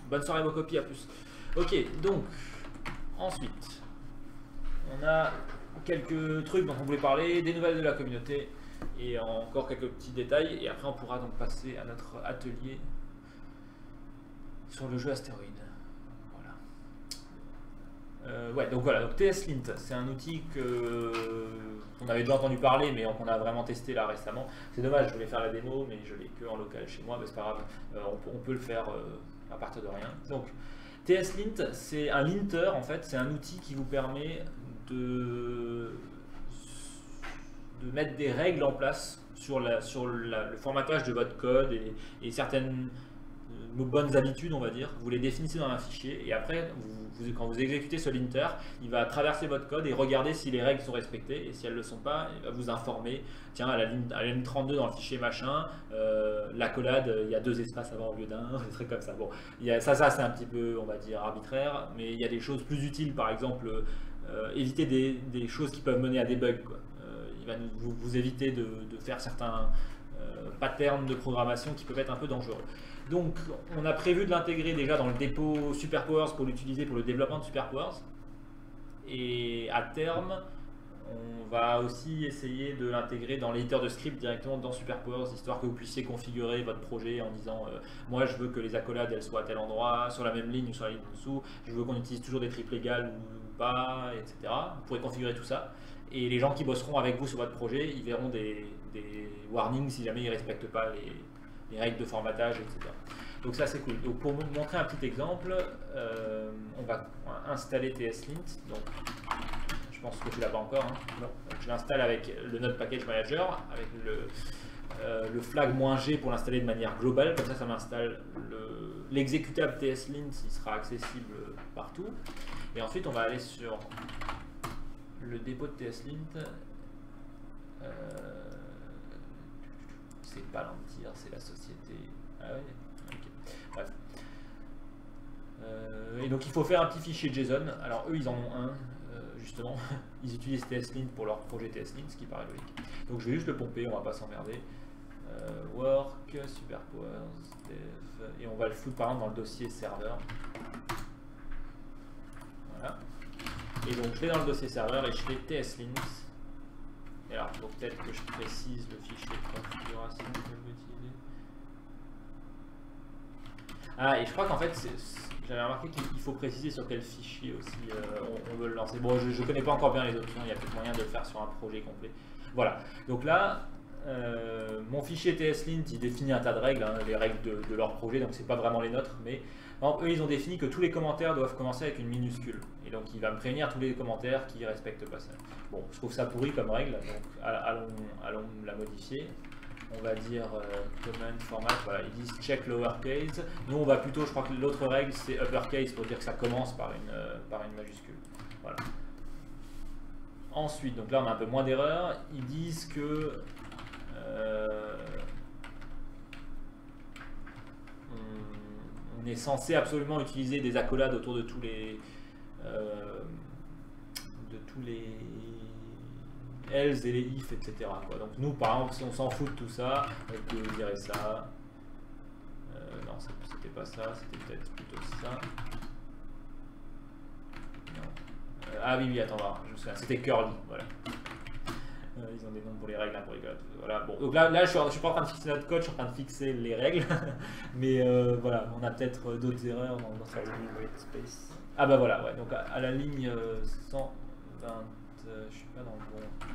Bonne soirée vos copies, à plus. Ok, donc ensuite on a quelques trucs dont on voulait parler, des nouvelles de la communauté et encore quelques petits détails, et après on pourra donc passer à notre atelier sur le jeu Astéroïde. Ouais, donc voilà, donc TSLint, c'est un outil qu'on avait déjà entendu parler, mais qu'on a vraiment testé là récemment. C'est dommage, je voulais faire la démo, mais je l'ai que en local chez moi, mais c'est pas grave, on peut le faire à partir de rien. Donc TSLint, c'est un linter en fait, c'est un outil qui vous permet de mettre des règles en place sur le formatage de votre code et certaines bonnes habitudes, on va dire. Vous les définissez dans un fichier et après, quand vous exécutez ce linter, il va traverser votre code et regarder si les règles sont respectées, et si elles ne le sont pas, il va vous informer. Tiens, à la ligne 32 dans le fichier machin, l'accolade, il y a 2 espaces avant au lieu d'1, des trucs comme ça. Bon, ça c'est un petit peu, on va dire, arbitraire, mais il y a des choses plus utiles, par exemple, éviter des choses qui peuvent mener à des bugs, quoi. Il va vous éviter de faire certains patterns de programmation qui peuvent être un peu dangereux. Donc, on a prévu de l'intégrer déjà dans le dépôt SuperPowers pour l'utiliser pour le développement de SuperPowers. Et à terme, on va aussi essayer de l'intégrer dans l'éditeur de script directement dans SuperPowers, histoire que vous puissiez configurer votre projet en disant moi je veux que les accolades elles soient à tel endroit, sur la même ligne ou sur la ligne en dessous, je veux qu'on utilise toujours des triples égales ou pas, etc. Vous pourrez configurer tout ça. Et les gens qui bosseront avec vous sur votre projet, ils verront des warnings si jamais ils ne respectent pas les règles de formatage, etc. Donc ça c'est cool. Donc pour vous montrer un petit exemple, on va installer TSLint. Donc je pense que tu l'as pas encore. Hein. Non. Donc, je l'installe avec le Node Package Manager, avec le flag -g pour l'installer de manière globale. Comme ça m'installe l'exécutable TSLint, il sera accessible partout. Et ensuite on va aller sur le dépôt de TSLint. C'est Palantir, c'est la société. Ah ouais, ok. Bref. Et donc il faut faire un petit fichier JSON. Alors eux ils en ont un, justement, ils utilisent TSLint pour leur projet TSLint, ce qui paraît logique. Donc je vais juste le pomper, on va pas s'emmerder. Work, superpowers, dev, et on va le foutre par exemple dans le dossier serveur. Voilà. Et donc je vais dans le dossier serveur et je fais TSLint. Et alors, il faut peut-être que je précise le fichier de configuration que je veux utiliser. Ah, et je crois qu'en fait, j'avais remarqué qu'il faut préciser sur quel fichier aussi on veut le lancer. Bon, je connais pas encore bien les options, il y a peut-être moyen de le faire sur un projet complet. Voilà, donc là, mon fichier TSLint, il définit un tas de règles, hein, les règles de leur projet, donc c'est pas vraiment les nôtres, mais eux, ils ont défini que tous les commentaires doivent commencer avec une minuscule. Et donc, il va me prévenir tous les commentaires qui ne respectent pas ça. Bon, je trouve ça pourri comme règle, donc allons la modifier. On va dire command format, voilà, ils disent check lowercase. Nous, on va plutôt, je crois que l'autre règle, c'est uppercase pour dire que ça commence par une majuscule. Voilà. Ensuite, donc là, on a un peu moins d'erreurs. Ils disent que on est censé absolument utiliser des accolades autour de tous les else et les if, etc. quoi. Donc nous, par exemple, si on s'en fout de tout ça, on peut virer ça. Non, c'était pas ça, c'était peut-être plutôt ça. Non. Ah oui, attends, voir, je me souviens, c'était curly, voilà. Ils ont des noms pour les règles, hein, pour les codes. Voilà. Bon, donc là je suis pas en train de fixer notre code, je suis en train de fixer les règles. Mais voilà, on a peut-être d'autres erreurs dans cette space. Ah bah voilà, ouais. Donc à la ligne 120, je suis pas dans le bon truc.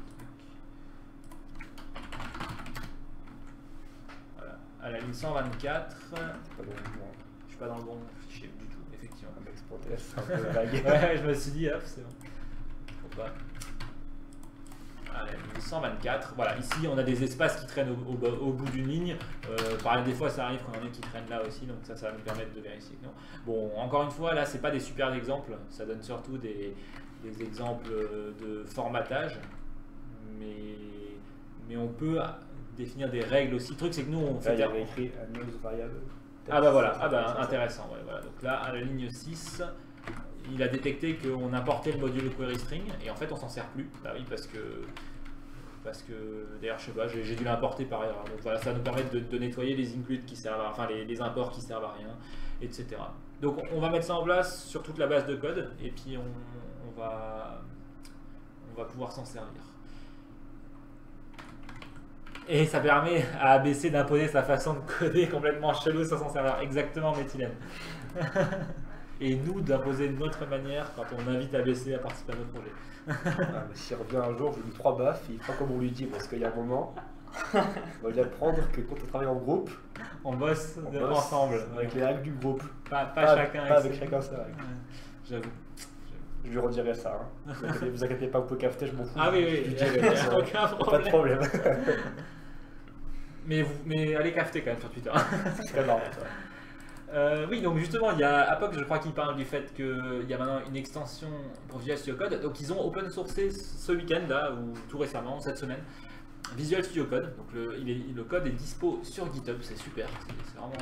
Voilà, à la ligne 124. Je suis pas dans le bon fichier du tout, effectivement. C'est un peu vague. Ouais, je me suis dit, hop, c'est bon. Faut pas. À la ligne 124, voilà, ici on a des espaces qui traînent au bout d'une ligne. Pareil, des fois ça arrive qu'on en ait qui traînent là aussi, donc ça va nous permettre de vérifier que non. Bon, encore une fois, là c'est pas des super exemples, ça donne surtout des exemples de formatage, mais on peut définir des règles aussi. Le truc c'est que nous on fait. Là, il y avait écrit unused variable. Ah bah voilà, ah bah intéressant, ouais, voilà. Donc là à la ligne 6. Il a détecté qu'on importait le module query string et en fait on s'en sert plus. Bah oui, parce que d'ailleurs je sais pas, j'ai dû l'importer par erreur. Donc voilà, ça va nous permettre de nettoyer les includes qui servent à, enfin les imports qui servent à rien, etc. Donc on va mettre ça en place sur toute la base de code et puis on va pouvoir s'en servir. Et ça permet à ABC d'imposer sa façon de coder complètement chelou sans s'en servir. Exactement, Méthylène. Et nous d'imposer notre manière quand on invite ABC à participer à notre projet. Ah, mais s'il revient un jour, je lui mets 3 baffes, il fera comme on lui dit, parce qu'il y a un moment, on va lui apprendre que quand on travaille en groupe, on bosse ensemble. Avec les règles du groupe. Pas chacun pas avec chacun ses règles. J'avoue. Je lui redirai ça. Hein. Vous inquiétez pas, vous pouvez cafeter, je m'en fous. Ah oui, je lui dirai, aucun problème. Pas de problème. mais allez cafeter quand même sur Twitter. C'est très marrant ça. Oui, donc justement, il y a Apoc, je crois qu'il parle du fait qu'il y a maintenant une extension pour Visual Studio Code. Donc ils ont open sourcé ce week-end là, ou tout récemment, cette semaine, Visual Studio Code. Donc le code est dispo sur GitHub, c'est super, c'est vraiment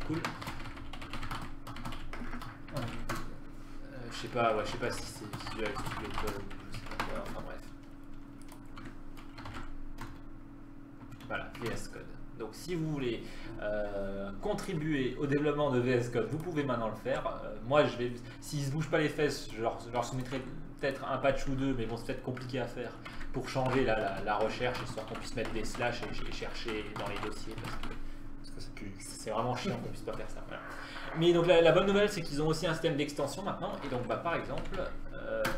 cool. Je sais pas si c'est Visual Studio Code, je sais pas quoi, enfin bref. Voilà, VS Code. Donc si vous voulez contribuer au développement de VS Code, vous pouvez maintenant le faire. Moi, s'ils ne se bougent pas les fesses, je leur soumettrai peut-être un patch ou deux, mais bon, c'est peut-être compliqué à faire pour changer la recherche, histoire qu'on puisse mettre des slash et chercher dans les dossiers, parce que c'est vraiment chiant qu'on puisse pas faire ça. Voilà. Mais donc la bonne nouvelle, c'est qu'ils ont aussi un système d'extension maintenant, et donc par exemple,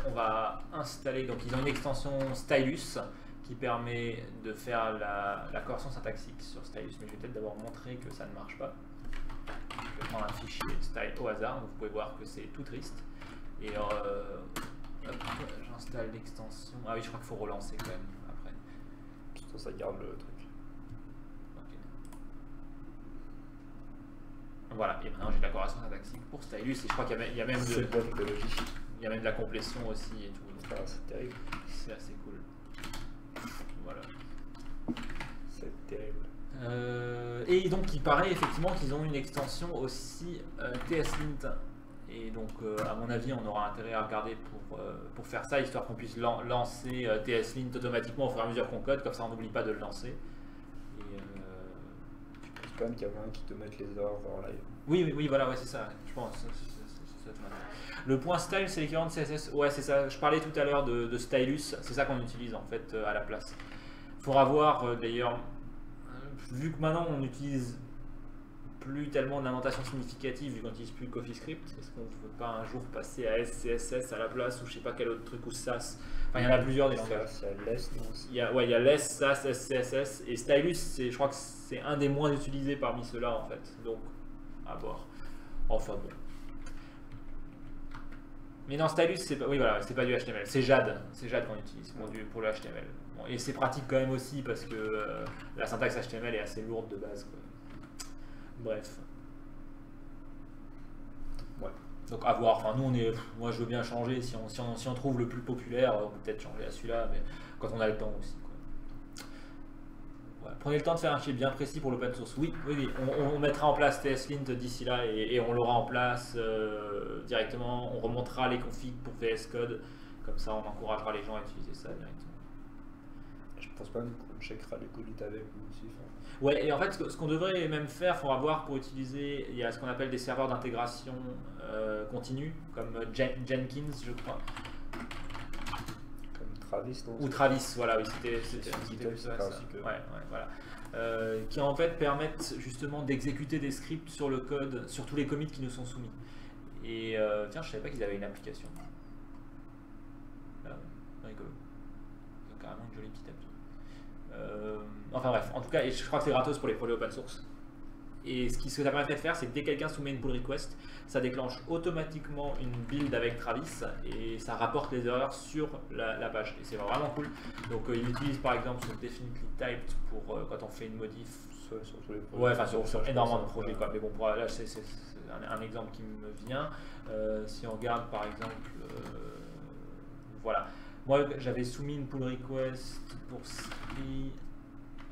on va installer, donc ils ont une extension Stylus, qui permet de faire la correction syntaxique sur Stylus, mais je vais peut-être d'abord montrer que ça ne marche pas. Je vais prendre un fichier style au hasard, donc vous pouvez voir que c'est tout triste. Et j'installe l'extension. Ah oui, je crois qu'il faut relancer quand même après. Ça garde le truc. Okay. Voilà, et maintenant j'ai de la correction syntaxique pour Stylus, et je crois qu'il y a même de la complétion aussi et tout. Donc c'est terrible. C'est assez cool. Voilà. C'est terrible. Et donc il paraît effectivement qu'ils ont une extension aussi TSLint. Et Et donc, à mon avis, on aura intérêt à regarder pour faire ça, histoire qu'on puisse lancer TSLint automatiquement au fur et à mesure qu'on code, comme ça on n'oublie pas de le lancer. Et, Je pense quand même qu'il y a moyen qui te mettent les erreurs en live. oui, voilà, ouais, c'est ça, je pense. Le point style, c'est l'équivalent de CSS. Ouais, c'est ça. Je parlais tout à l'heure de stylus, c'est ça qu'on utilise en fait à la place. Il faudra voir d'ailleurs, vu que maintenant on utilise plus tellement d'indentation significative, vu qu'on n'utilise plus CoffeeScript, est-ce qu'on ne peut pas un jour passer à SCSS à la place, ou je sais pas quel autre truc, ou SAS. Enfin, il y en a plusieurs des langages. Il y a less, non aussi. Il y a less, SAS, SCSS, et stylus, je crois que c'est un des moins utilisés parmi ceux-là en fait. Donc, à voir. Enfin bon. Mais non, stylus, c'est pas, oui, voilà, c'est pas du HTML, c'est Jade qu'on utilise pour le HTML. Bon, et c'est pratique quand même aussi parce que la syntaxe HTML est assez lourde de base, quoi. Bref. Ouais. Donc à voir. Enfin, nous, moi, je veux bien changer. Si on trouve le plus populaire, on peut peut-être changer à celui-là, mais quand on a le temps aussi, quoi. Voilà. Prenez le temps de faire un fichier bien précis pour l'open source. Oui. On mettra en place TSLint d'ici là et on l'aura en place directement. On remontera les configs pour VS Code. Comme ça, on encouragera les gens à utiliser ça directement. Je pense pas qu'on checkera les colis avec nous aussi. Ouais, et en fait, ce qu'on devrait même faire, il faudra voir pour utiliser, il y a ce qu'on appelle des serveurs d'intégration continue, comme Jenkins, je crois. Comme Travis, non? Ou Travis, voilà, oui, c'était plus ça. Ouais, voilà. Qui en fait permettent justement d'exécuter des scripts sur le code, sur tous les commits qui nous sont soumis. Et tiens, je savais pas qu'ils avaient une application. Rigolo. Ils ont carrément une jolie petite appli. Enfin bref, en tout cas, et je crois que c'est gratos pour les projets open source. Et ce que ça permettrait de faire, c'est que dès que quelqu'un soumet une pull request, ça déclenche automatiquement une build avec Travis et ça rapporte les erreurs sur la page. Et c'est vraiment cool. Donc il utilise par exemple ce definitely typed pour quand on fait une modif. Sur tous les projets. Ouais, enfin sur énormément de projets, quoi. Mais bon, là c'est un exemple qui me vient. Si on regarde par exemple, voilà. Moi, j'avais soumis une pull request pour Sri,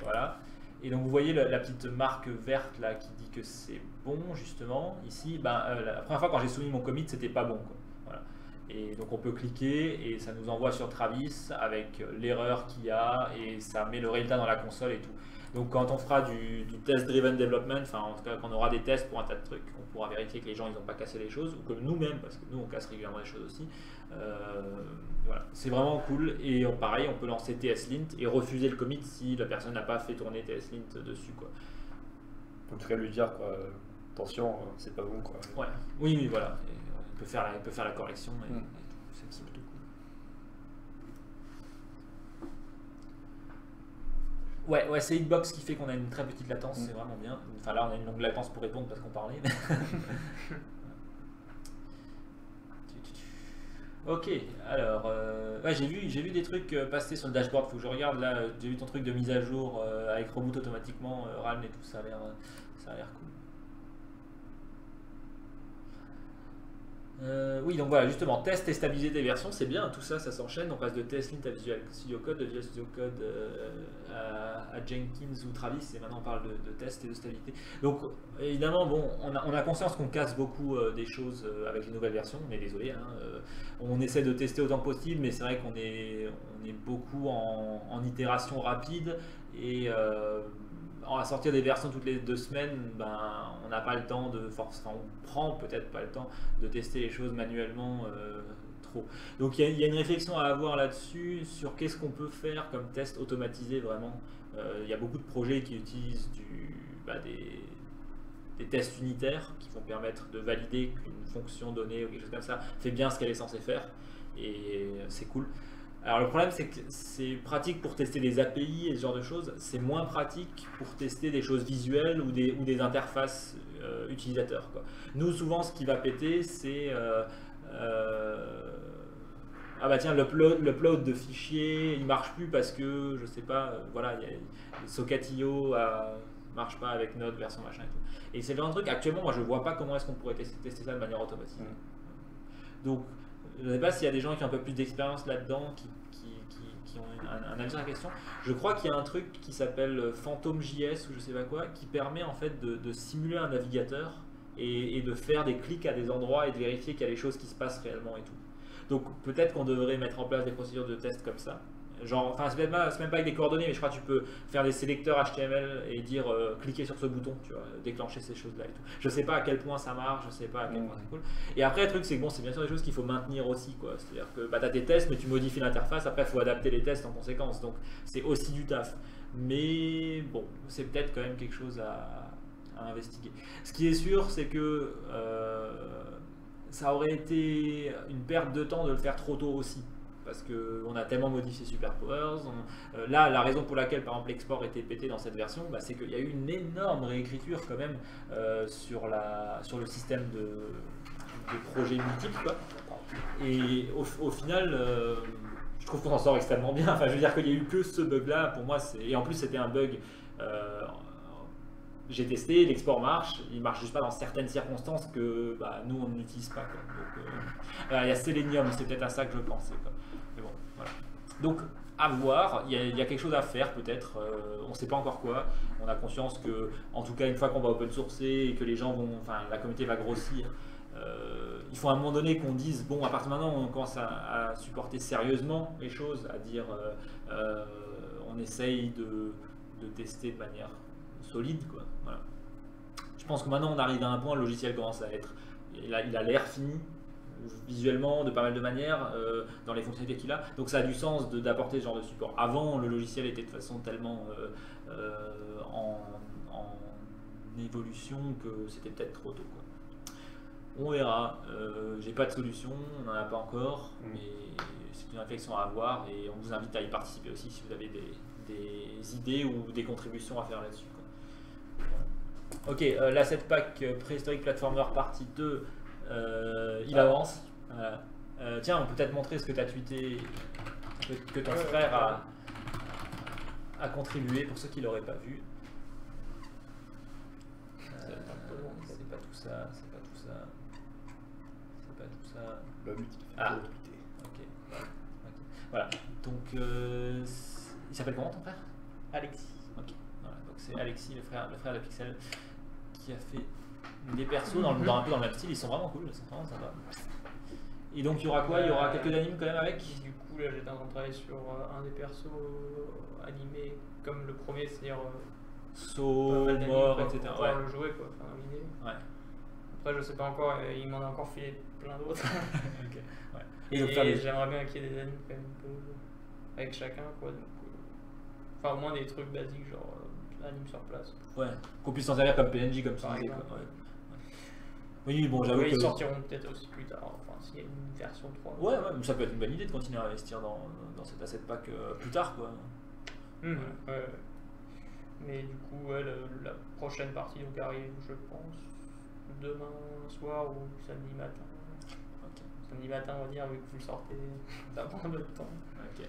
voilà. Et donc, vous voyez la petite marque verte là qui dit que c'est bon, justement. Ici, la première fois quand j'ai soumis mon commit, c'était pas bon, quoi. Voilà. Et donc, on peut cliquer et ça nous envoie sur Travis avec l'erreur qu'il y a et ça met le résultat dans la console et tout. Donc, quand on fera du test-driven development, enfin, en tout cas, quand on aura des tests pour un tas de trucs, on pourra vérifier que les gens ils n'ont pas cassé les choses, ou que nous-mêmes, parce que nous on casse régulièrement les choses aussi. Voilà, c'est vraiment cool. Et pareil, on peut lancer TSLint et refuser le commit si la personne n'a pas fait tourner TSLint dessus, quoi. En tout cas, lui dire quoi, attention, c'est pas bon, quoi. Ouais. Oui, voilà. Et il peut faire la correction. Et tout. C'est plutôt cool. Ouais, c'est Hitbox qui fait qu'on a une très petite latence, c'est vraiment bien. Enfin là, on a une longue latence pour répondre parce qu'on parlait. Ok, alors, ouais, j'ai vu des trucs passer sur le dashboard, faut que je regarde là, j'ai vu ton truc de mise à jour avec reboot automatiquement, Ralm et tout, ça a l'air cool. Oui, donc voilà, justement, test et stabiliser des versions, c'est bien, tout ça, ça s'enchaîne. On passe de TestLint à Visual Studio Code, de Visual Studio Code à Jenkins ou Travis, et maintenant on parle de test et de stabilité. Donc, évidemment, bon, on a conscience qu'on casse beaucoup des choses avec les nouvelles versions, on est désolé. Hein, on essaie de tester autant que possible, mais c'est vrai qu'on est beaucoup en itération rapide et à sortir des versions toutes les 2 semaines, on n'a pas le temps on prend peut-être pas le temps de tester les choses manuellement trop. Donc il y a une réflexion à avoir là-dessus sur qu'est-ce qu'on peut faire comme test automatisé vraiment. Il y a beaucoup de projets qui utilisent des tests unitaires qui vont permettre de valider qu'une fonction donnée ou quelque chose comme ça fait bien ce qu'elle est censée faire et c'est cool. Alors le problème c'est que c'est pratique pour tester des API et ce genre de choses, c'est moins pratique pour tester des choses visuelles ou des interfaces utilisateurs, quoi. Nous souvent ce qui va péter c'est ah bah tiens l'upload de fichiers il marche plus parce que je sais pas, voilà, Socket.io marche pas avec notre version machin et tout. Et c'est le genre de truc, actuellement moi je vois pas comment est-ce qu'on pourrait tester ça de manière automatique. Donc je ne sais pas s'il y a des gens qui ont un peu plus d'expérience là-dedans, qui ont un avis sur la question. Je crois qu'il y a un truc qui s'appelle PhantomJS ou je sais pas quoi, qui permet en fait de simuler un navigateur et de faire des clics à des endroits et de vérifier qu'il y a des choses qui se passent réellement et tout. Donc peut-être qu'on devrait mettre en place des procédures de test comme ça. Genre, enfin, c'est même pas avec des coordonnées, mais je crois que tu peux faire des sélecteurs HTML et dire cliquez sur ce bouton, tu vois, déclencher ces choses-là et tout. Je sais pas à quel point ça marche, je sais pas à quel point c'est cool. Et après, le truc, c'est que bon, c'est bien sûr des choses qu'il faut maintenir aussi, quoi. C'est-à-dire que bah, tu as tes tests, mais tu modifies l'interface, après, il faut adapter les tests en conséquence. Donc, c'est aussi du taf. Mais bon, c'est peut-être quand même quelque chose à investiguer. Ce qui est sûr, c'est que ça aurait été une perte de temps de le faire trop tôt aussi. Parce qu'on a tellement modifié SuperPowers. Là, la raison pour laquelle, par exemple, l'export était pété dans cette version, bah, c'est qu'il y a eu une énorme réécriture quand même sur le système de projets multiples, quoi. Et au final, je trouve qu'on s'en sort extrêmement bien. Enfin, je veux dire qu'il n'y a eu que ce bug-là. Pour moi, et en plus, c'était un bug. J'ai testé, l'export marche, il marche juste pas dans certaines circonstances que bah, nous on n'utilise pas, quoi. Donc, il y a Selenium, c'est peut-être à ça que je pensais, quoi. Mais bon, voilà. Donc à voir, il y a quelque chose à faire peut-être, on ne sait pas encore quoi. On a conscience que, en tout cas, une fois qu'on va open sourcer et que les gens vont, enfin la communauté va grossir, il faut à un moment donné qu'on dise bon, à partir de maintenant on commence à supporter sérieusement les choses, à dire on essaye de tester de manière solide, quoi. Voilà. Je pense que maintenant on arrive à un point, le logiciel commence à être, il a l'air fini visuellement de pas mal de manières dans les fonctionnalités qu'il a, donc ça a du sens d'apporter ce genre de support. Avant, le logiciel était de façon tellement en évolution que c'était peut-être trop tôt, quoi. On verra. J'ai pas de solution, on n'en a pas encore, mais c'est une réflexion à avoir et on vous invite à y participer aussi si vous avez des idées ou des contributions à faire là-dessus, quoi. Ok, l'asset pack préhistorique platformer partie 2, il avance. Voilà. Tiens, on peut peut-être montrer ce que tu as tweeté, que ton frère a contribué pour ceux qui ne l'auraient pas vu. C'est pas tout ça, c'est pas tout ça. C'est pas tout ça. Le but, il fait tweeter. Ok, voilà. Donc, il s'appelle comment ton frère? Alexis. Ok, voilà. Donc c'est Alexis, le frère de Pixel, qui a fait des persos un peu dans le même style. Ils sont vraiment cool, ils sont vraiment sympas. Et donc il y aura quoi? Il y aura quelques animes quand même avec? Du coup, là j'étais en train de travailler sur un des persos animés comme le premier, c'est-à-dire saut, mort, etc. Pour pouvoir le jouer, quoi. Enfin, l'idée. Ouais. Après, je sais pas encore, il m'en a encore filé plein d'autres. Ok. Ouais. Et j'aimerais bien qu'il y ait des animes quand même un peu avec chacun, quoi. Donc, enfin, au moins des trucs basiques, genre anime sur place. Ouais, qu'on puisse s'en servir comme PNJ, comme tu disais, quoi. Ouais. Oui, bon, j'avoue que... Ils sortiront peut-être aussi plus tard, enfin, s'il y a une version 3. Ouais, mais ça peut être une bonne idée de continuer à investir dans cet asset pack plus tard, quoi. Ouais. Mais du coup, la prochaine partie donc arrive, je pense, demain soir ou samedi matin. Ok. Samedi matin, on va dire, vu que vous le sortez d'avant le temps. Ok,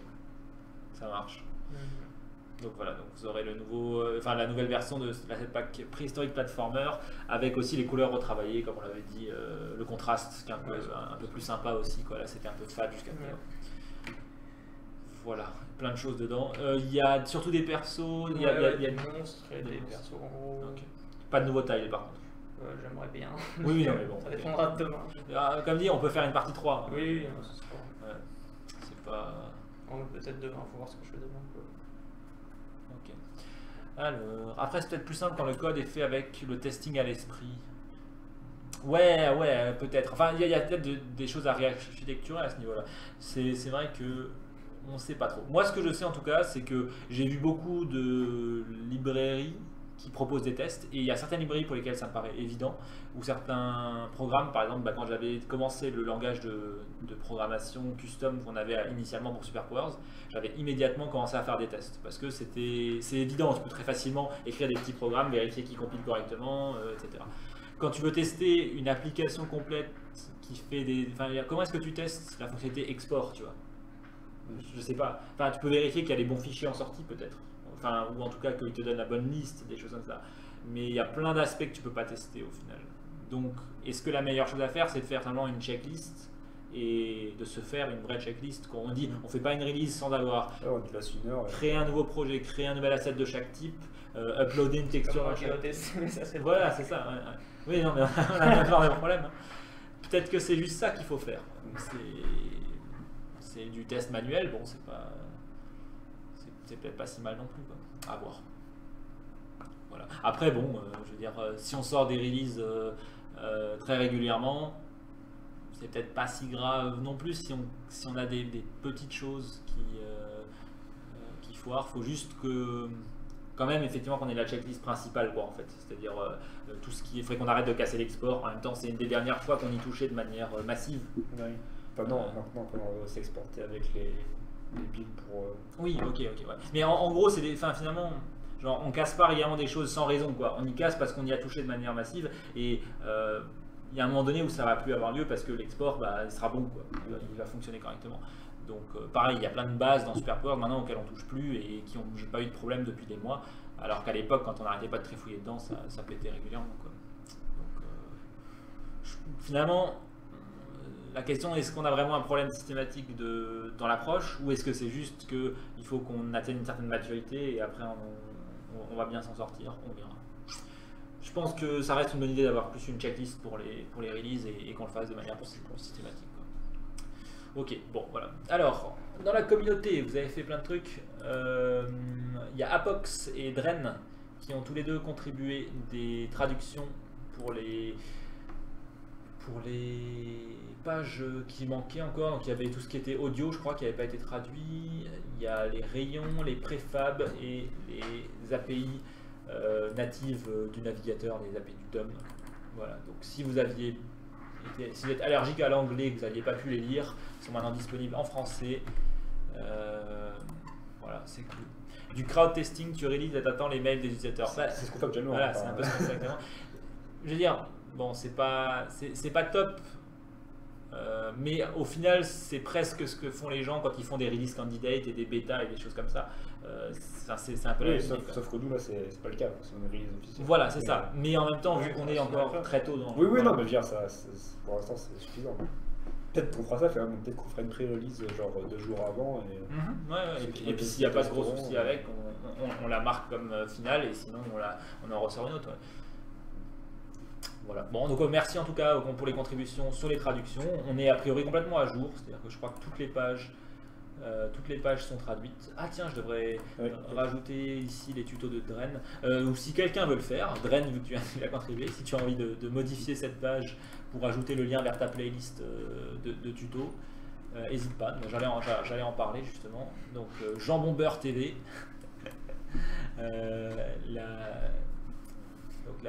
ça marche. Donc voilà, donc vous aurez la nouvelle version de l'asset pack préhistorique platformer avec aussi les couleurs retravaillées, comme on l'avait dit, le contraste qui est un peu plus sympa aussi, quoi. Là c'était un peu fade jusqu'à présent. Voilà, plein de choses dedans. Il y a surtout des persos, il y a des monstres et des persos en gros. Okay. Pas de nouveaux tiles par contre. J'aimerais bien. Oui, non, mais bon. Ça dépendra de demain. Comme dit, on peut faire une partie 3. Oui, c'est pas. Peut-être demain, il faut voir ce que je fais demain. Ok. Alors, après, c'est peut-être plus simple quand le code est fait avec le testing à l'esprit. Ouais, peut-être. Enfin, il y a peut-être des choses à réarchitecturer à ce niveau-là. C'est vrai que on sait pas trop. Moi, ce que je sais en tout cas, c'est que j'ai vu beaucoup de librairies qui proposent des tests et il y a certaines librairies pour lesquelles ça me paraît évident ou certains programmes, par exemple, quand j'avais commencé le langage de programmation custom qu'on avait initialement pour SuperPowers, j'avais immédiatement commencé à faire des tests parce que c'est évident, tu peux très facilement écrire des petits programmes, vérifier qu'ils compilent correctement, etc. Quand tu veux tester une application complète qui fait comment est-ce que tu testes la fonctionnalité export, tu vois? Je sais pas. Enfin, tu peux vérifier qu'il y a les bons fichiers en sortie peut-être. Enfin, ou en tout cas qu'il te donne la bonne liste, des choses comme ça. Mais il y a plein d'aspects que tu peux pas tester au final. Donc, est-ce que la meilleure chose à faire, c'est de faire simplement une checklist et de se faire une vraie checklist. Quand on dit on fait pas une release sans avoir On déplace une heure. créé un nouveau projet, créé un nouvel asset de chaque type, uploader une texture Comme dans chaque... mais ça c'est Voilà, c'est ça. Ouais. Oui, non, mais on a encore le même problème. Hein. Peut-être que c'est juste ça qu'il faut faire. Donc, c'est du test manuel, bon, c'est pas... C'est peut-être pas si mal non plus, quoi. À voir. Voilà. Après, bon, je veux dire, si on sort des releases très régulièrement, c'est peut-être pas si grave non plus si on a des petites choses qui foirent. Faut juste que, quand même, effectivement, qu'on ait la checklist principale, quoi, en fait. C'est-à-dire tout ce qui... Il faudrait qu'on arrête de casser l'export. En même temps, c'est une des dernières fois qu'on y touchait de manière massive. Oui. Enfin, non, maintenant, on va s'exporter avec les builds pour. Oui, ok, ouais. Mais en gros, c'est des... Enfin, finalement, genre, on casse pas régulièrement des choses sans raison, quoi. On y casse parce qu'on y a touché de manière massive et il y a un moment donné où ça va plus avoir lieu parce que l'export, bah, il sera bon, quoi. Il va fonctionner correctement. Donc, pareil, il y a plein de bases dans SuperPower maintenant auxquelles on touche plus et qui n'ont pas eu de problème depuis des mois. Alors qu'à l'époque, quand on n'arrêtait pas de trifouiller dedans, ça pétait régulièrement, quoi. Donc, finalement, la question est-ce qu'on a vraiment un problème systématique dans l'approche ou est-ce que c'est juste qu'il faut qu'on atteigne une certaine maturité et après on va bien s'en sortir, on verra. Je pense que ça reste une bonne idée d'avoir plus une checklist pour les releases et qu'on le fasse de manière plus systématique, quoi. Ok, bon voilà. Alors, dans la communauté, vous avez fait plein de trucs. Il y a Apox et Dren qui ont tous les deux contribué des traductions pour les pages qui manquaient encore. Donc il y avait tout ce qui était audio, je crois, qui n'avait pas été traduit. Il y a les rayons, les préfabs et les API natives du navigateur, les API du DOM. Voilà, donc si vous êtes allergique à l'anglais, que vous n'aviez pas pu les lire, ils sont maintenant disponibles en français. Voilà, c'est cool. Du crowd testing, tu réalises et t'attends les mails des utilisateurs. C'est ce qu'on fait actuellement. Voilà, c'est un peu ce qu'on fait exactement. Je veux dire, bon, c'est pas top, mais au final, c'est presque ce que font les gens quand ils font des release candidates et des bêtas et des choses comme ça. C'est un peu la Oui, même idée, quoi. sauf que nous, là, c'est pas le cas. C'est une release officielle. Voilà, c'est ça. Mais en même temps, vu qu'on est encore très tôt dans. Oui, non, mais je veux dire, pour l'instant, c'est suffisant. Peut-être qu'on fera ça, peut-être qu'on fera une pré-release genre 2 jours avant. Ouais. Et puis s'il n'y a pas de gros soucis avec, on la marque comme finale et sinon on en ressort une autre. Ouais. Voilà. Bon, donc merci en tout cas pour les contributions sur les traductions. On est a priori complètement à jour, c'est-à-dire que je crois que toutes les pages sont traduites. Ah tiens, je devrais rajouter ici les tutos de Dren. Ou si quelqu'un veut le faire, Dren, vu que tu as contribué, si tu as envie de modifier cette page pour ajouter le lien vers ta playlist de tutos, n'hésite pas. J'allais en parler justement. Donc Jambon Beurre TV, la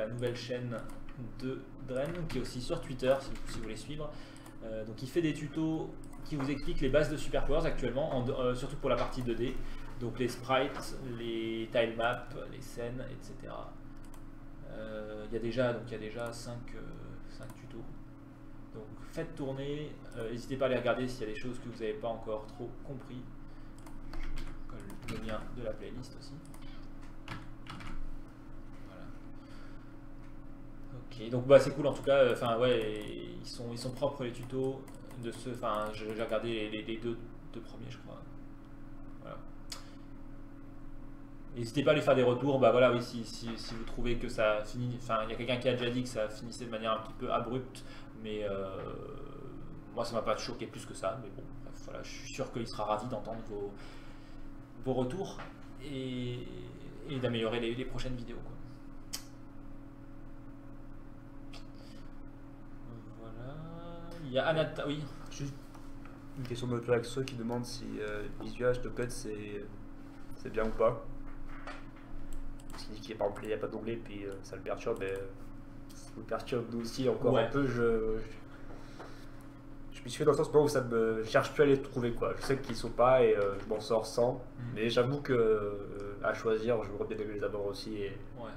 nouvelle chaîne de Dren, qui est aussi sur Twitter si vous voulez suivre. Donc il fait des tutos qui vous expliquent les bases de SuperPowers actuellement, surtout pour la partie 2D, donc les sprites, les tilemaps, les scènes, etc. Il y a déjà 5 tutos. Donc faites tourner, n'hésitez pas à les regarder s'il y a des choses que vous n'avez pas encore trop compris. Je colle le lien de la playlist aussi. Ok, donc bah c'est cool en tout cas. Enfin ouais, ils sont propres les tutos de ceux. Enfin, j'ai regardé les deux premiers, je crois. Voilà. N'hésitez pas à lui faire des retours. Bah voilà, oui, si vous trouvez que ça finit. Enfin, il y a quelqu'un qui a déjà dit que ça finissait de manière un petit peu abrupte, mais moi ça m'a pas choqué plus que ça. Mais bon, bref, voilà, je suis sûr qu'il sera ravi d'entendre vos retours et d'améliorer les prochaines vidéos, quoi. Il y a Anata, oui. Juste une question de Plaxo qui demande si Visual HTML c'est bien ou pas. Parce qu'il dit qu'il n'y a pas d'onglet, puis ça le perturbe. Ça me perturbe nous aussi encore un peu. Je m'y suis fait dans le sens où ça me cherche plus à les trouver, quoi. Je sais qu'ils sont pas et je m'en sors sans. Mais j'avoue que à choisir, je voudrais bien les avoir aussi. Ouais.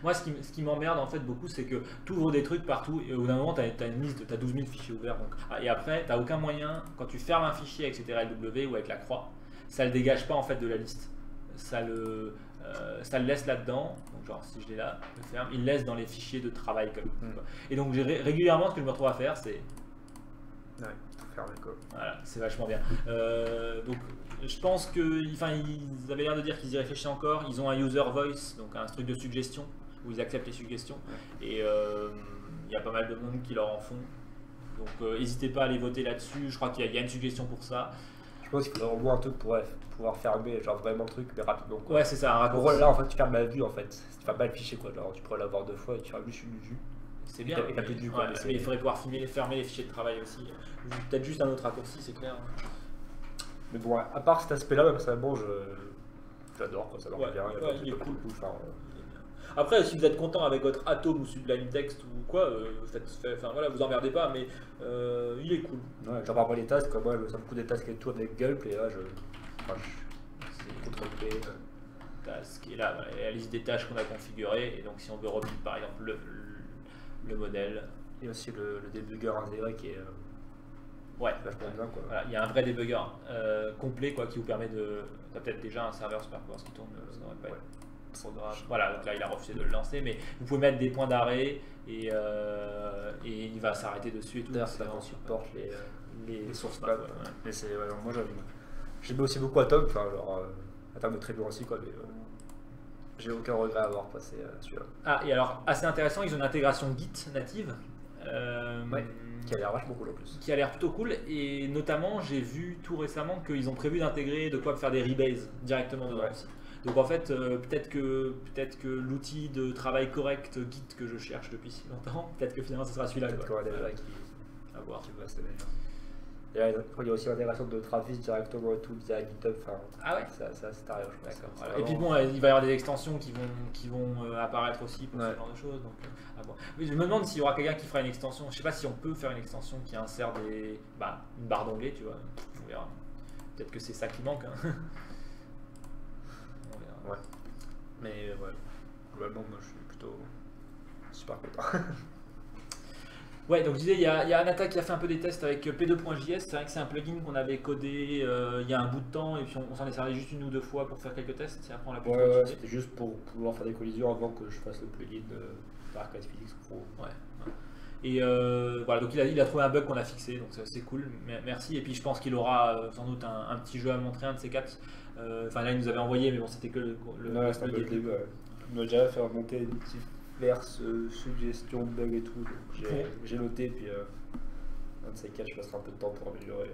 Moi, ce qui m'emmerde en fait beaucoup, c'est que tu ouvres des trucs partout et au bout d'un moment, tu as une liste, tu as 12 000 fichiers ouverts. Donc, et après, tu n'as aucun moyen, quand tu fermes un fichier avec CTRL-W ou avec la croix, ça ne le dégage pas en fait de la liste. Ça le laisse là-dedans. Donc, genre, si je l'ai là, je le ferme, il laisse dans les fichiers de travail. Et donc, régulièrement, ce que je me retrouve à faire, c'est fermé quoi. Voilà, c'est vachement bien. Donc, je pense que, enfin, ils avaient l'air de dire qu'ils y réfléchissent encore. Ils ont un user voice, donc un truc de suggestion où ils acceptent les suggestions. Et il y a pas mal de monde qui leur en font. Donc, n'hésitez pas à aller voter là-dessus. Je crois qu'il y a une suggestion pour ça. Je pense qu'il faudrait au moins un truc pour pouvoir fermer, genre vraiment le truc, mais rapidement quoi. Ouais, c'est ça, un raccourci. Là en fait tu fermes la vue en fait, tu fermes pas le fichier quoi, genre tu pourrais l'avoir 2 fois et tu fermes juste une vue. C'est bien. Et t'as plus de vue, quoi, Ouais, mais c'est- mais il faudrait pouvoir fermer les fichiers de travail aussi. Peut-être juste un autre raccourci, c'est clair. Mais bon, à part cet aspect là, personnellement j'adore quoi, ça marche Ouais, bien, ouais, pas il est pas cool. beaucoup, enfin, Après, si vous êtes content avec votre Atom ou Sublime Text ou quoi, enfin voilà, vous emmerdez pas, mais il est cool. ouais, j'en parle pas des tasks quoi, moi ça me coûte des tasks et tout avec Gulp et là C'est contrôle P. task. Et là, voilà, il y a la liste des tâches qu'on a configurées. Et donc, si on veut reprendre par exemple le modèle, Et aussi le débugger intégré qui est ouais, vachement bien quoi. voilà, il y a un vrai débugger complet quoi, qui vous permet de. T'as peut-être déjà un serveur SuperCore qui tourne, ça devrait pas Ouais. être trop grave. Voilà, donc là il a refusé de le lancer, mais vous pouvez mettre des points d'arrêt et il va s'arrêter dessus et tout. D'ailleurs c'est c'est là vraiment qu'on super. supporte les sources pas, maps. quoi. Ouais. Mais c'est moi j'aime aussi beaucoup Atom, enfin genre Atom est très bien aussi quoi, mais j'ai aucun regret à avoir passé celui-là. Ah, et alors, assez intéressant, ils ont une intégration Git native. Ouais. Qui a l'air vachement cool en plus. Qui a l'air plutôt cool, et notamment j'ai vu tout récemment qu'ils ont prévu d'intégrer de quoi faire des rebases directement dedans Ouais. aussi. Donc en fait, peut-être que l'outil de travail correct Git que je cherche depuis si longtemps, peut-être que finalement ce sera celui-là. Peut-être quoi. qu'on a déjà À voir. qui va se mettre. Et là, il y a aussi l'intégration de Travis directement et tout via GitHub. Enfin, Ah ouais. c'est taré, je pense. D'accord. C'est Voilà. Et puis vraiment- bon, il va y avoir des extensions qui vont apparaître aussi pour Ouais. ce genre de choses. Donc, à voir. Mais je me demande s'il y aura quelqu'un qui fera une extension. Je sais pas si on peut faire une extension qui insère une barre d'onglet, tu vois. On verra. Peut-être que c'est ça qui manque. Hein. On verra. Ouais. Mais ouais, globalement, moi je suis plutôt super content. Ouais, donc je disais, il y a Anata qui a fait un peu des tests avec P2.js. C'est vrai que c'est un plugin qu'on avait codé il y a un bout de temps et puis on s'en est servi juste une ou deux fois pour faire quelques tests. Et après, on l'a plus Ouais, utilisé. c'était juste pour pouvoir faire des collisions avant que je fasse le plugin d'Arcade Physics Pro. Ouais. Et voilà, donc il a trouvé un bug qu'on a fixé, donc c'est cool, merci. Et puis je pense qu'il aura sans doute un petit jeu à montrer, un de ces quatre. Enfin là, il nous avait envoyé, mais bon, c'était que Ouais, c'était un peu le début. Ouais. On a déjà fait remonter diverses suggestions, bugs et tout. Donc j'ai noté, puis un de ces quatre, je passerai un peu de temps pour améliorer.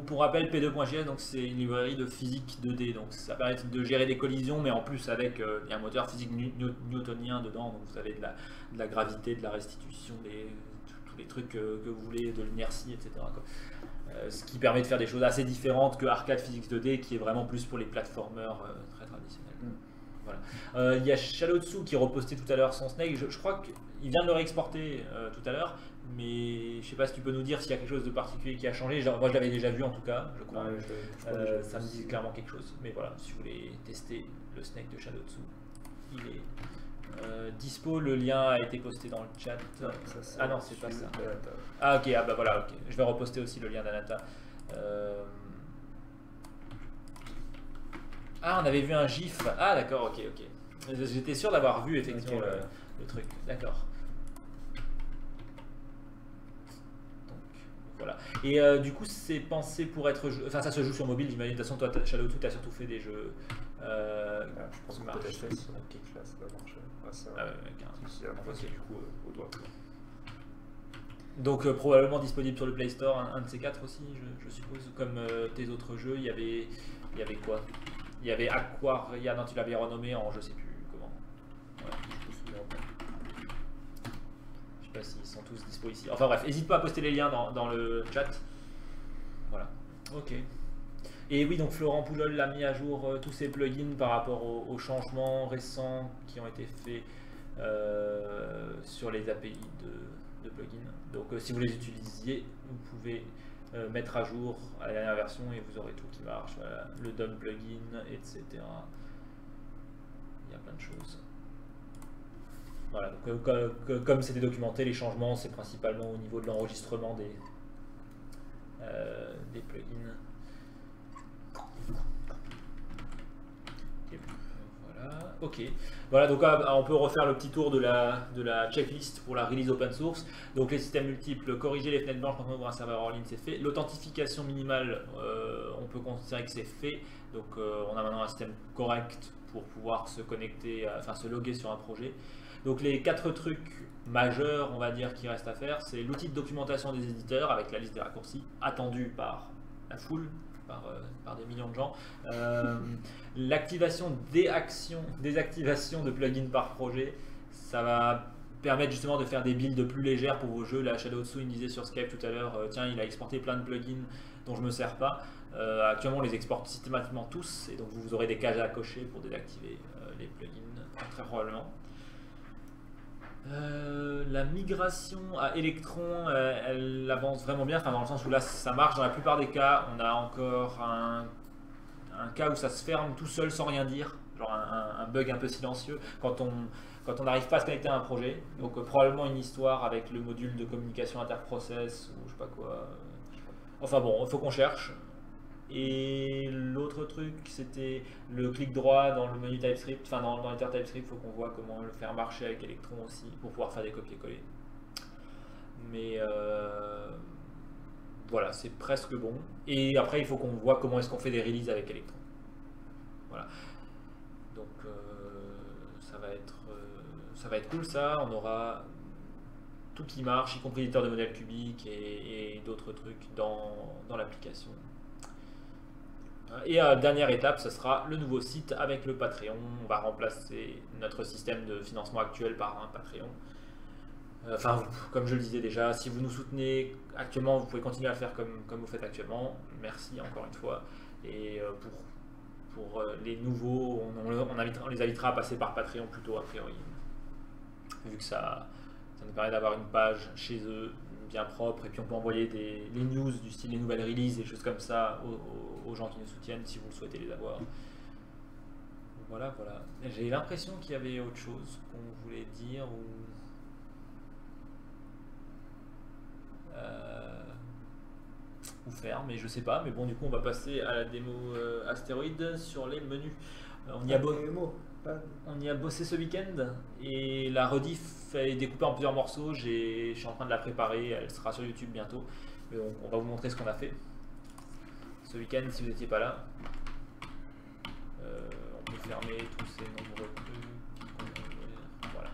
Pour rappel, P2.js, donc c'est une librairie de physique 2D, donc ça permet de gérer des collisions, mais en plus avec il y a un moteur physique newtonien dedans, donc vous avez de la gravité, de la restitution, tous les trucs que vous voulez, de l'inertie, etc. quoi. Ce qui permet de faire des choses assez différentes que Arcade Physics 2D, qui est vraiment plus pour les platformers très traditionnels. Voilà. Il y a Shadowtsu qui repostait tout à l'heure son Snake, je crois qu'il vient de le réexporter tout à l'heure. Mais je sais pas si tu peux nous dire s'il y a quelque chose de particulier qui a changé. Moi je l'avais déjà vu en tout cas, je crois. Ouais, Ça me dit clairement quelque chose. Mais voilà, si vous voulez tester le Snake de Shadowtsu, il est dispo. Le lien a été posté dans le chat. Ah non, c'est pas ça. Ah ok, bah voilà, ok. Je vais reposter aussi le lien d'Anata. Ah, on avait vu un GIF. Ah d'accord, ok. J'étais sûr d'avoir vu effectivement le truc. D'accord. Voilà. Et du coup, c'est pensé pour être. Enfin, ça se joue sur mobile, j'imagine. De toute façon, toi, Shadowtsu, tu as surtout fait des jeux. Je pense qu'on peut tester sur Kick là, ça va marcher. Ah ouais, carrément. Si, okay. Du coup, au doigt. Donc, probablement disponible sur le Play Store, un de ces quatre aussi, je suppose. Comme tes autres jeux, il y avait quoi? Il y avait Aquaria, non, tu l'avais renommé en je sais plus comment. Ouais, je me souviens pas. Je sais pas s'ils sont tous dispo ici. Enfin bref, n'hésite pas à poster les liens dans le chat. Voilà. Ok. Et oui, donc Florent Poujol l'a mis à jour tous ses plugins par rapport aux changements récents qui ont été faits sur les API de plugins. Donc si vous les utilisiez, vous pouvez mettre à jour à la dernière version et vous aurez tout qui marche. Voilà. Le DOM plugin, etc. Il y a plein de choses. Voilà, donc, comme c'était documenté, les changements, c'est principalement au niveau de l'enregistrement des plugins. Et voilà. Ok. Voilà, donc on peut refaire le petit tour de la checklist pour la release open source. Donc les systèmes multiples, corriger les fenêtres blanches quand on ouvre un serveur hors ligne, c'est fait. L'authentification minimale, on peut considérer que c'est fait. Donc on a maintenant un système correct pour pouvoir se connecter, enfin se loguer sur un projet. Donc les 4 trucs majeurs, on va dire, qui restent à faire, c'est l'outil de documentation des éditeurs avec la liste des raccourcis attendue par la foule, par des millions de gens. L'activation, désactivation de plugins par projet, ça va permettre justement de faire des builds plus légères pour vos jeux. La Shadow Tsu, il me disait sur Skype tout à l'heure, tiens, il a exporté plein de plugins dont je ne me sers pas. Actuellement, on les exporte systématiquement tous, et donc vous aurez des cases à cocher pour désactiver les plugins, très probablement. La migration à Electron, elle avance vraiment bien, enfin, dans le sens où là ça marche dans la plupart des cas. On a encore un cas où ça se ferme tout seul sans rien dire, genre un bug un peu silencieux quand on n'arrive pas à se connecter à un projet. Donc probablement une histoire avec le module de communication interprocess ou je sais pas quoi. Enfin bon, il faut qu'on cherche. Et l'autre truc, c'était le clic droit dans le menu TypeScript, enfin dans l'éditeur TypeScript. Il faut qu'on voit comment le faire marcher avec Electron aussi pour pouvoir faire des copier-coller. Mais voilà, c'est presque bon. Et après, il faut qu'on voit comment est-ce qu'on fait des releases avec Electron. Voilà. Donc ça va être cool ça. On aura tout qui marche, y compris l'éditeur de modèles cubiques et d'autres trucs dans l'application. Et dernière étape, ce sera le nouveau site avec le Patreon. On va remplacer notre système de financement actuel par un Patreon. Enfin, comme je le disais déjà, si vous nous soutenez actuellement, vous pouvez continuer à faire comme vous faites actuellement. Merci encore une fois. Et pour les nouveaux, on les invitera à passer par Patreon plutôt a priori. Vu que ça nous permet d'avoir une page chez eux bien propre, et puis on peut envoyer les news du style les nouvelles releases et choses comme ça aux gens qui nous soutiennent si vous le souhaitez les avoir. Voilà. J'ai l'impression qu'il y avait autre chose qu'on voulait dire ou faire, mais je sais pas. Mais bon, du coup, on va passer à la démo Astéroïde sur les menus. On y a bossé ce week-end et la rediff est découpée en plusieurs morceaux. Je suis en train de la préparer, elle sera sur YouTube bientôt. Mais on va vous montrer ce qu'on a fait ce week-end si vous n'étiez pas là. On peut fermer tous ces nombreux trucs. Voilà.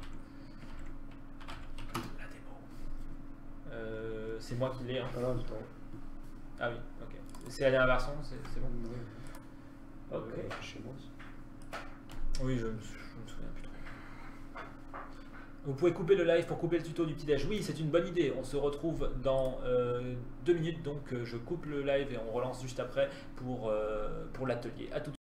La démo. C'est moi qui l'ai. Hein. Ah oui, ok. C'est la dernière version, c'est bon. Ok. Chez moi. Oui, je me souviens plus trop. Vous pouvez couper le live pour couper le tuto du petit-déj. Oui, c'est une bonne idée. On se retrouve dans 2 minutes, donc je coupe le live et on relance juste après pour l'atelier. À tout de suite.